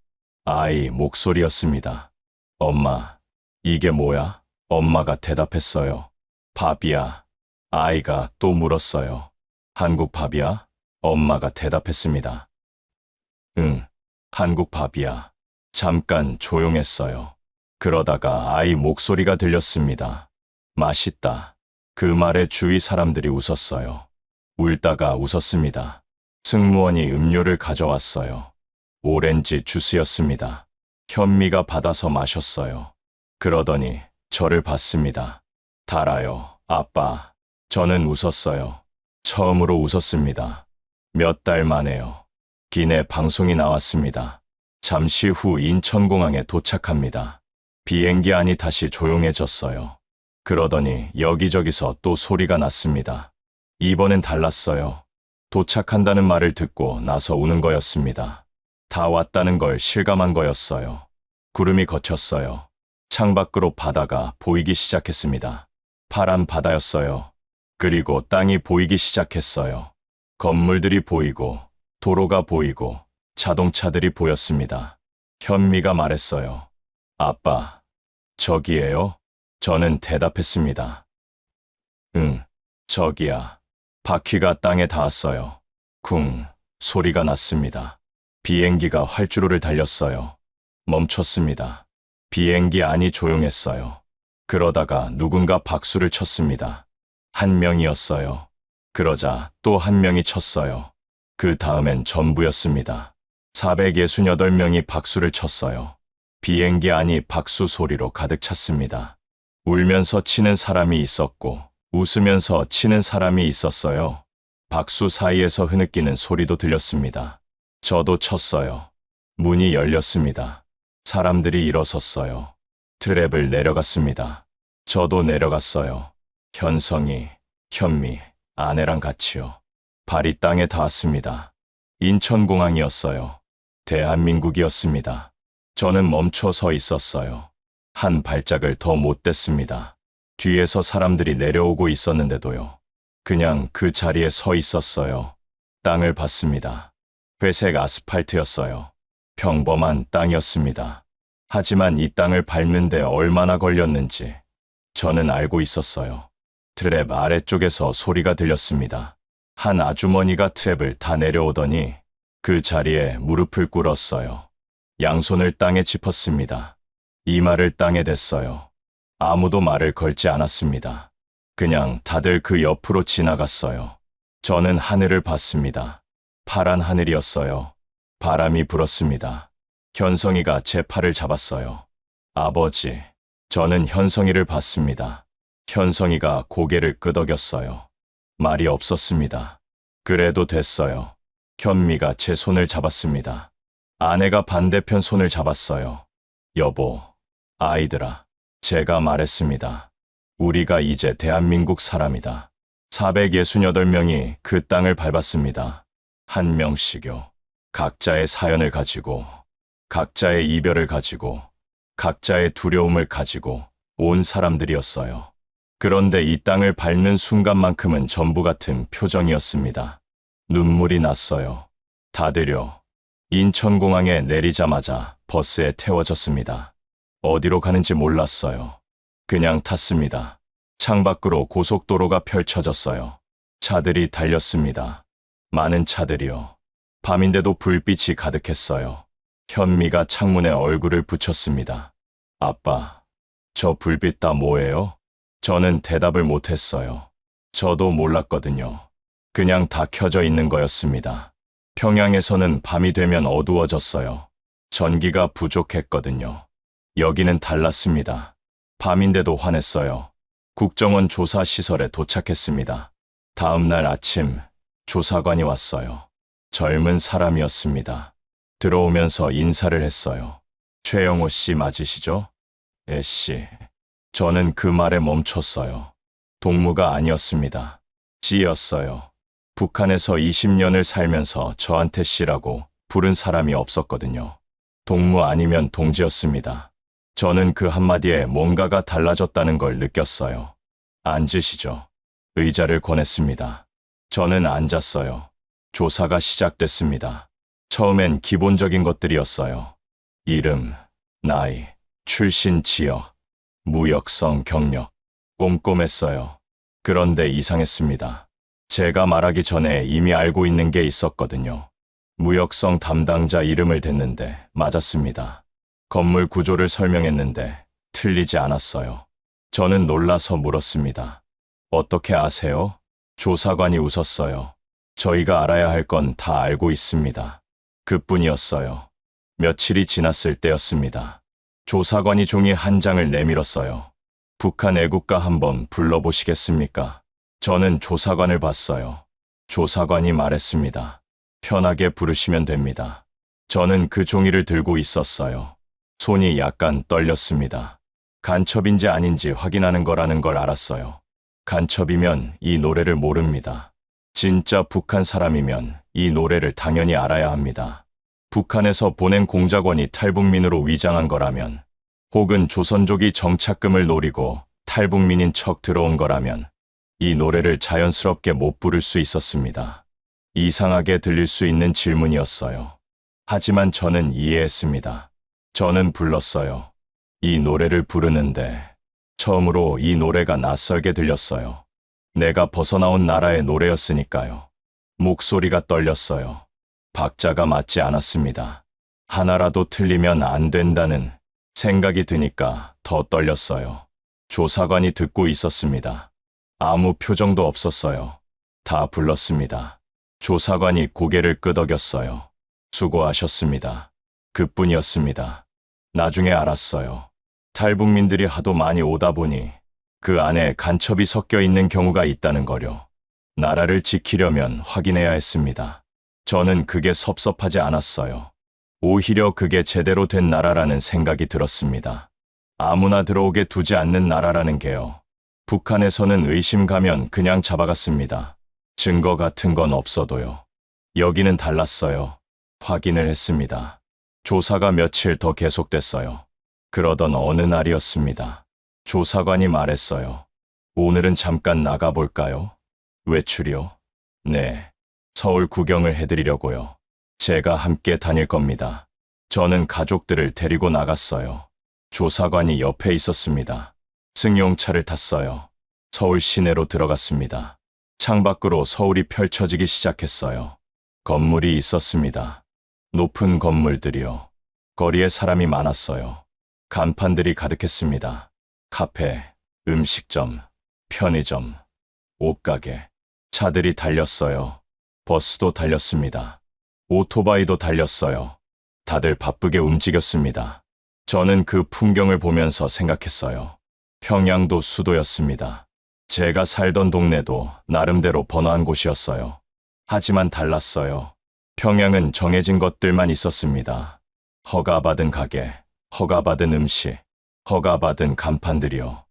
아이 목소리였습니다. 엄마, 이게 뭐야? 엄마가 대답했어요. 밥이야. 아이가 또 물었어요. 한국 밥이야? 엄마가 대답했습니다. 응, 한국 밥이야. 잠깐 조용했어요. 그러다가 아이 목소리가 들렸습니다. 맛있다. 그 말에 주위 사람들이 웃었어요. 울다가 웃었습니다. 승무원이 음료를 가져왔어요. 오렌지 주스였습니다. 현미가 받아서 마셨어요. 그러더니 저를 봤습니다. 달아요, 아빠. 저는 웃었어요. 처음으로 웃었습니다. 몇 달 만에요. 기내 방송이 나왔습니다. 잠시 후 인천공항에 도착합니다. 비행기 안이 다시 조용해졌어요. 그러더니 여기저기서 또 소리가 났습니다. 이번엔 달랐어요. 도착한다는 말을 듣고 나서 우는 거였습니다. 다 왔다는 걸 실감한 거였어요. 구름이 걷혔어요. 창밖으로 바다가 보이기 시작했습니다. 파란 바다였어요. 그리고 땅이 보이기 시작했어요. 건물들이 보이고 도로가 보이고 자동차들이 보였습니다. 현미가 말했어요. 아빠, 저기예요? 저는 대답했습니다. 응, 저기야. 바퀴가 땅에 닿았어요. 쿵, 소리가 났습니다. 비행기가 활주로를 달렸어요. 멈췄습니다. 비행기 안이 조용했어요. 그러다가 누군가 박수를 쳤습니다. 한 명이었어요. 그러자 또 한 명이 쳤어요. 그 다음엔 전부였습니다. 468명이 박수를 쳤어요. 비행기 안이 박수 소리로 가득 찼습니다. 울면서 치는 사람이 있었고 웃으면서 치는 사람이 있었어요. 박수 사이에서 흐느끼는 소리도 들렸습니다. 저도 쳤어요. 문이 열렸습니다. 사람들이 일어섰어요. 트랩을 내려갔습니다. 저도 내려갔어요. 현성이, 현미, 아내랑 같이요. 발이 땅에 닿았습니다. 인천공항이었어요. 대한민국이었습니다. 저는 멈춰 서 있었어요. 한 발짝을 더 못 뗐습니다. 뒤에서 사람들이 내려오고 있었는데도요. 그냥 그 자리에 서 있었어요. 땅을 봤습니다. 회색 아스팔트였어요. 평범한 땅이었습니다. 하지만 이 땅을 밟는데 얼마나 걸렸는지 저는 알고 있었어요. 트랩 아래쪽에서 소리가 들렸습니다. 한 아주머니가 트랩을 다 내려오더니 그 자리에 무릎을 꿇었어요. 양손을 땅에 짚었습니다. 이마를 땅에 댔어요. 아무도 말을 걸지 않았습니다. 그냥 다들 그 옆으로 지나갔어요. 저는 하늘을 봤습니다. 파란 하늘이었어요. 바람이 불었습니다. 현성이가 제 팔을 잡았어요. 아버지, 저는 현성이를 봤습니다. 현성이가 고개를 끄덕였어요. 말이 없었습니다. 그래도 됐어요. 현미가 제 손을 잡았습니다. 아내가 반대편 손을 잡았어요. 여보, 아이들아, 제가 말했습니다. 우리가 이제 대한민국 사람이다. 468명이 그 땅을 밟았습니다. 한 명씩요. 각자의 사연을 가지고, 각자의 이별을 가지고, 각자의 두려움을 가지고 온 사람들이었어요. 그런데 이 땅을 밟는 순간만큼은 전부 같은 표정이었습니다. 눈물이 났어요. 다들요. 인천공항에 내리자마자 버스에 태워졌습니다. 어디로 가는지 몰랐어요. 그냥 탔습니다. 창밖으로 고속도로가 펼쳐졌어요. 차들이 달렸습니다. 많은 차들이요. 밤인데도 불빛이 가득했어요. 현미가 창문에 얼굴을 붙였습니다. 아빠, 저 불빛 다 뭐예요? 저는 대답을 못했어요. 저도 몰랐거든요. 그냥 다 켜져 있는 거였습니다. 평양에서는 밤이 되면 어두워졌어요. 전기가 부족했거든요. 여기는 달랐습니다. 밤인데도 환했어요. 국정원 조사시설에 도착했습니다. 다음 날 아침 조사관이 왔어요. 젊은 사람이었습니다. 들어오면서 인사를 했어요. 최영호 씨 맞으시죠? 씨. 저는 그 말에 멈췄어요. 동무가 아니었습니다. 씨였어요. 북한에서 20년을 살면서 저한테 씨라고 부른 사람이 없었거든요. 동무 아니면 동지였습니다. 저는 그 한마디에 뭔가가 달라졌다는 걸 느꼈어요. 앉으시죠. 의자를 권했습니다. 저는 앉았어요. 조사가 시작됐습니다. 처음엔 기본적인 것들이었어요. 이름, 나이, 출신 지역, 무역성 경력. 꼼꼼했어요. 그런데 이상했습니다. 제가 말하기 전에 이미 알고 있는 게 있었거든요. 무역성 담당자 이름을 댔는데 맞았습니다. 건물 구조를 설명했는데 틀리지 않았어요. 저는 놀라서 물었습니다. 어떻게 아세요? 조사관이 웃었어요. 저희가 알아야 할 건 다 알고 있습니다. 그뿐이었어요. 며칠이 지났을 때였습니다. 조사관이 종이 한 장을 내밀었어요. 북한 애국가 한번 불러보시겠습니까? 저는 조사관을 봤어요. 조사관이 말했습니다. 편하게 부르시면 됩니다. 저는 그 종이를 들고 있었어요. 손이 약간 떨렸습니다. 간첩인지 아닌지 확인하는 거라는 걸 알았어요. 간첩이면 이 노래를 모릅니다. 진짜 북한 사람이면 이 노래를 당연히 알아야 합니다. 북한에서 보낸 공작원이 탈북민으로 위장한 거라면, 혹은 조선족이 정착금을 노리고 탈북민인 척 들어온 거라면 이 노래를 자연스럽게 못 부를 수 있었습니다. 이상하게 들릴 수 있는 질문이었어요. 하지만 저는 이해했습니다. 저는 불렀어요. 이 노래를 부르는데 처음으로 이 노래가 낯설게 들렸어요. 내가 벗어나온 나라의 노래였으니까요. 목소리가 떨렸어요. 박자가 맞지 않았습니다. 하나라도 틀리면 안 된다는 생각이 드니까 더 떨렸어요. 조사관이 듣고 있었습니다. 아무 표정도 없었어요. 다 불렀습니다. 조사관이 고개를 끄덕였어요. 수고하셨습니다. 그뿐이었습니다. 나중에 알았어요. 탈북민들이 하도 많이 오다 보니 그 안에 간첩이 섞여 있는 경우가 있다는 거요. 나라를 지키려면 확인해야 했습니다. 저는 그게 섭섭하지 않았어요. 오히려 그게 제대로 된 나라라는 생각이 들었습니다. 아무나 들어오게 두지 않는 나라라는 게요. 북한에서는 의심 가면 그냥 잡아갔습니다. 증거 같은 건 없어도요. 여기는 달랐어요. 확인을 했습니다. 조사가 며칠 더 계속됐어요. 그러던 어느 날이었습니다. 조사관이 말했어요. 오늘은 잠깐 나가볼까요? 외출이요? 네. 서울 구경을 해드리려고요. 제가 함께 다닐 겁니다. 저는 가족들을 데리고 나갔어요. 조사관이 옆에 있었습니다. 승용차를 탔어요. 서울 시내로 들어갔습니다. 창밖으로 서울이 펼쳐지기 시작했어요. 건물이 있었습니다. 높은 건물들이요. 거리에 사람이 많았어요. 간판들이 가득했습니다. 카페, 음식점, 편의점, 옷가게. 차들이 달렸어요. 버스도 달렸습니다. 오토바이도 달렸어요. 다들 바쁘게 움직였습니다. 저는 그 풍경을 보면서 생각했어요. 평양도 수도였습니다. 제가 살던 동네도 나름대로 번화한 곳이었어요. 하지만 달랐어요. 평양은 정해진 것들만 있었습니다. 허가받은 가게, 허가받은 음식, 허가받은 간판들이요.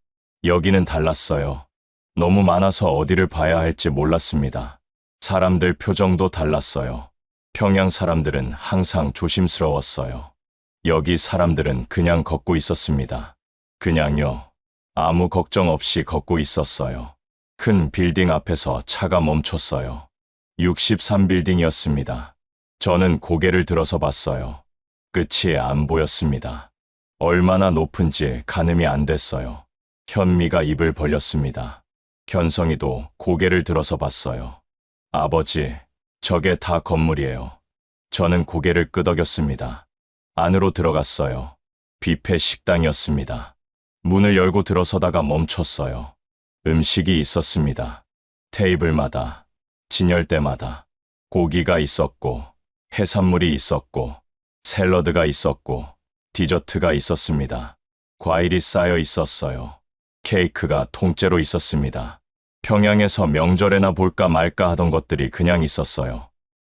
여기는 달랐어요. 너무 많아서 어디를 봐야 할지 몰랐습니다. 사람들 표정도 달랐어요. 평양 사람들은 항상 조심스러웠어요. 여기 사람들은 그냥 걷고 있었습니다. 그냥요. 아무 걱정 없이 걷고 있었어요. 큰 빌딩 앞에서 차가 멈췄어요. 63빌딩이었습니다. 저는 고개를 들어서 봤어요. 끝이 안 보였습니다. 얼마나 높은지 가늠이 안 됐어요. 현미가 입을 벌렸습니다. 견성이도 고개를 들어서 봤어요. 아버지, 저게 다 건물이에요. 저는 고개를 끄덕였습니다. 안으로 들어갔어요. 뷔페 식당이었습니다. 문을 열고 들어서다가 멈췄어요. 음식이 있었습니다. 테이블마다, 진열대마다 고기가 있었고, 해산물이 있었고, 샐러드가 있었고, 디저트가 있었습니다. 과일이 쌓여 있었어요. 케이크가 통째로 있었습니다. 평양에서 명절에나 볼까 말까 하던 것들이 그냥 있었어요.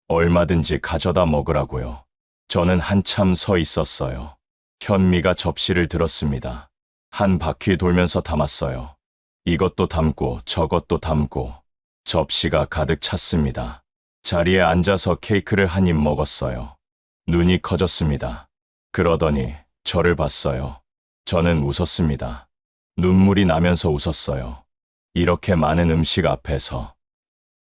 얼마든지 가져다 먹으라고요. 저는 한참 서 있었어요. 현미가 접시를 들었습니다. 한 바퀴 돌면서 담았어요. 이것도 담고 저것도 담고 접시가 가득 찼습니다. 자리에 앉아서 케이크를 한 입 먹었어요. 눈이 커졌습니다. 그러더니 저를 봤어요. 저는 웃었습니다. 눈물이 나면서 웃었어요. 이렇게 많은 음식 앞에서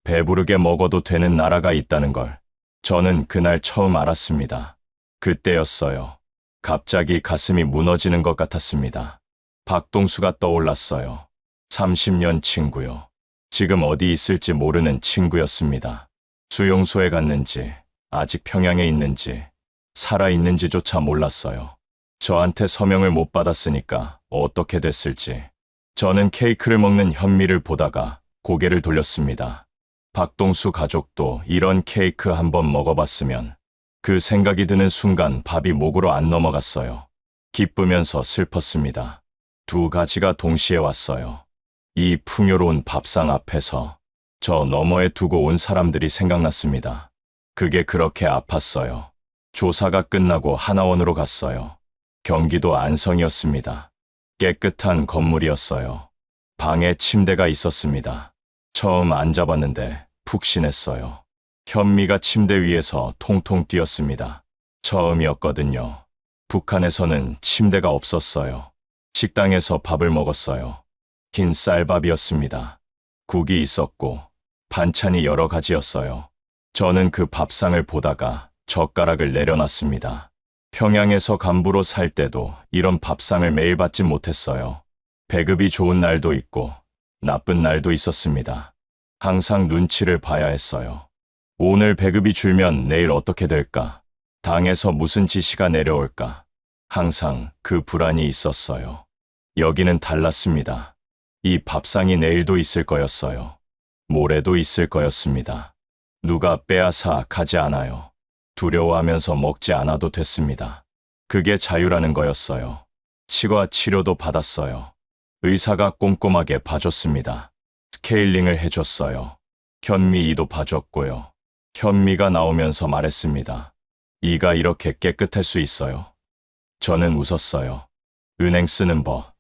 배부르게 먹어도 되는 나라가 있다는 걸 저는 그날 처음 알았습니다. 그때였어요. 갑자기 가슴이 무너지는 것 같았습니다. 박동수가 떠올랐어요. 30년 친구요. 지금 어디 있을지 모르는 친구였습니다. 수용소에 갔는지, 아직 평양에 있는지, 살아있는지조차 몰랐어요. 저한테 서명을 못 받았으니까 어떻게 됐을지. 저는 케이크를 먹는 현미를 보다가 고개를 돌렸습니다. 박동수 가족도 이런 케이크 한번 먹어봤으면 그 생각이 드는 순간 밥이 목으로 안 넘어갔어요. 기쁘면서 슬펐습니다. 두 가지가 동시에 왔어요. 이 풍요로운 밥상 앞에서 저 너머에 두고 온 사람들이 생각났습니다. 그게 그렇게 아팠어요. 조사가 끝나고 하나원으로 갔어요. 경기도 안성이었습니다. 깨끗한 건물이었어요. 방에 침대가 있었습니다. 처음 앉아봤는데 푹신했어요. 현미가 침대 위에서 통통 뛰었습니다. 처음이었거든요. 북한에서는 침대가 없었어요. 식당에서 밥을 먹었어요. 흰 쌀밥이었습니다. 국이 있었고 반찬이 여러 가지였어요. 저는 그 밥상을 보다가 젓가락을 내려놨습니다. 평양에서 간부로 살 때도 이런 밥상을 매일 받지 못했어요. 배급이 좋은 날도 있고 나쁜 날도 있었습니다. 항상 눈치를 봐야 했어요. 오늘 배급이 줄면 내일 어떻게 될까? 당에서 무슨 지시가 내려올까? 항상 그 불안이 있었어요. 여기는 달랐습니다. 이 밥상이 내일도 있을 거였어요. 모레도 있을 거였습니다. 누가 빼앗아 가지 않아요. 두려워하면서 먹지 않아도 됐습니다. 그게 자유라는 거였어요. 치과 치료도 받았어요. 의사가 꼼꼼하게 봐줬습니다. 스케일링을 해줬어요. 현미 이도 봐줬고요. 현미가 나오면서 말했습니다. 이가 이렇게 깨끗할 수 있어요. 저는 웃었어요. 은행 쓰는 법,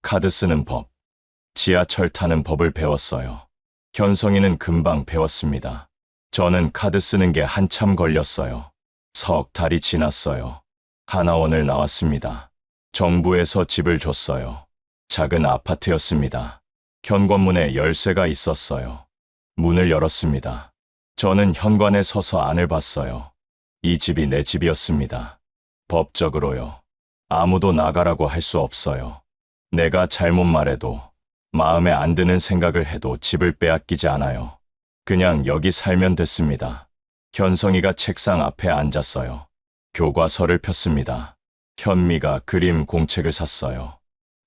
카드 쓰는 법, 지하철 타는 법을 배웠어요. 현성이는 금방 배웠습니다. 저는 카드 쓰는 게 한참 걸렸어요. 석 달이 지났어요. 하나원을 나왔습니다. 정부에서 집을 줬어요. 작은 아파트였습니다. 현관문에 열쇠가 있었어요. 문을 열었습니다. 저는 현관에 서서 안을 봤어요. 이 집이 내 집이었습니다. 법적으로요. 아무도 나가라고 할 수 없어요. 내가 잘못 말해도, 마음에 안 드는 생각을 해도 집을 빼앗기지 않아요. 그냥 여기 살면 됐습니다. 현성이가 책상 앞에 앉았어요. 교과서를 폈습니다. 현미가 그림 공책을 샀어요.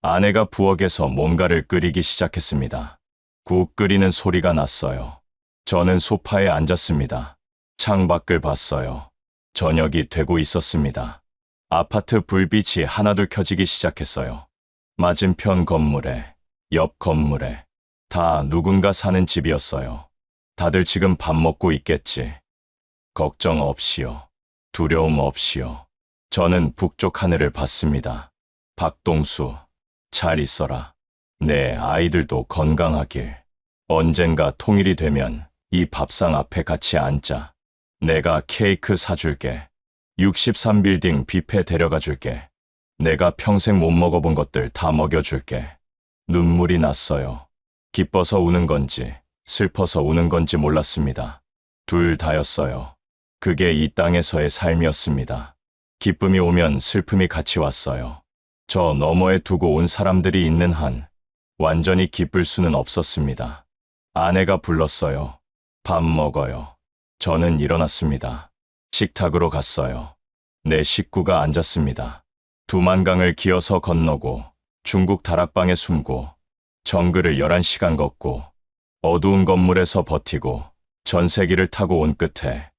아내가 부엌에서 뭔가를 끓이기 시작했습니다. 국 끓이는 소리가 났어요. 저는 소파에 앉았습니다. 창밖을 봤어요. 저녁이 되고 있었습니다. 아파트 불빛이 하나둘 켜지기 시작했어요. 맞은편 건물에, 옆 건물에, 다 누군가 사는 집이었어요. 다들 지금 밥 먹고 있겠지. 걱정 없이요. 두려움 없이요. 저는 북쪽 하늘을 봤습니다. 박동수, 잘 있어라. 내 아이들도 건강하길. 언젠가 통일이 되면 이 밥상 앞에 같이 앉자. 내가 케이크 사줄게. 63빌딩 뷔페 데려가 줄게. 내가 평생 못 먹어본 것들 다 먹여줄게. 눈물이 났어요. 기뻐서 우는 건지 슬퍼서 우는 건지 몰랐습니다. 둘 다였어요. 그게 이 땅에서의 삶이었습니다. 기쁨이 오면 슬픔이 같이 왔어요. 저 너머에 두고 온 사람들이 있는 한 완전히 기쁠 수는 없었습니다. 아내가 불렀어요. 밥 먹어요. 저는 일어났습니다. 식탁으로 갔어요. 내 식구가 앉았습니다. 두만강을 기어서 건너고 중국 다락방에 숨고 정글을 11시간 걷고 어두운 건물에서 버티고 전세기를 타고 온 끝에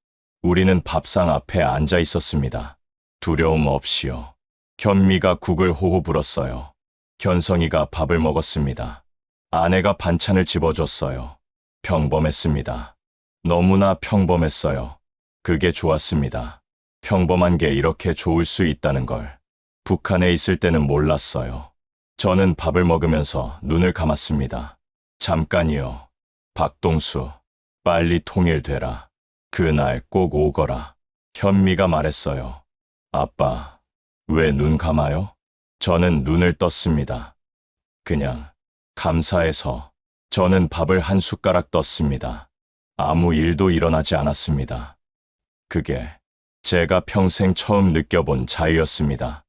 우리는 밥상 앞에 앉아 있었습니다. 두려움 없이요. 현미가 국을 호호 불었어요. 현성이가 밥을 먹었습니다. 아내가 반찬을 집어줬어요. 평범했습니다. 너무나 평범했어요. 그게 좋았습니다. 평범한 게 이렇게 좋을 수 있다는 걸 북한에 있을 때는 몰랐어요. 저는 밥을 먹으면서 눈을 감았습니다. 잠깐이요. 박동수, 빨리 통일되라. 그날 꼭 오거라. 현미가 말했어요. 아빠, 왜 눈 감아요? 저는 눈을 떴습니다. 그냥 감사해서. 저는 밥을 한 숟가락 떴습니다. 아무 일도 일어나지 않았습니다. 그게 제가 평생 처음 느껴본 자유였습니다.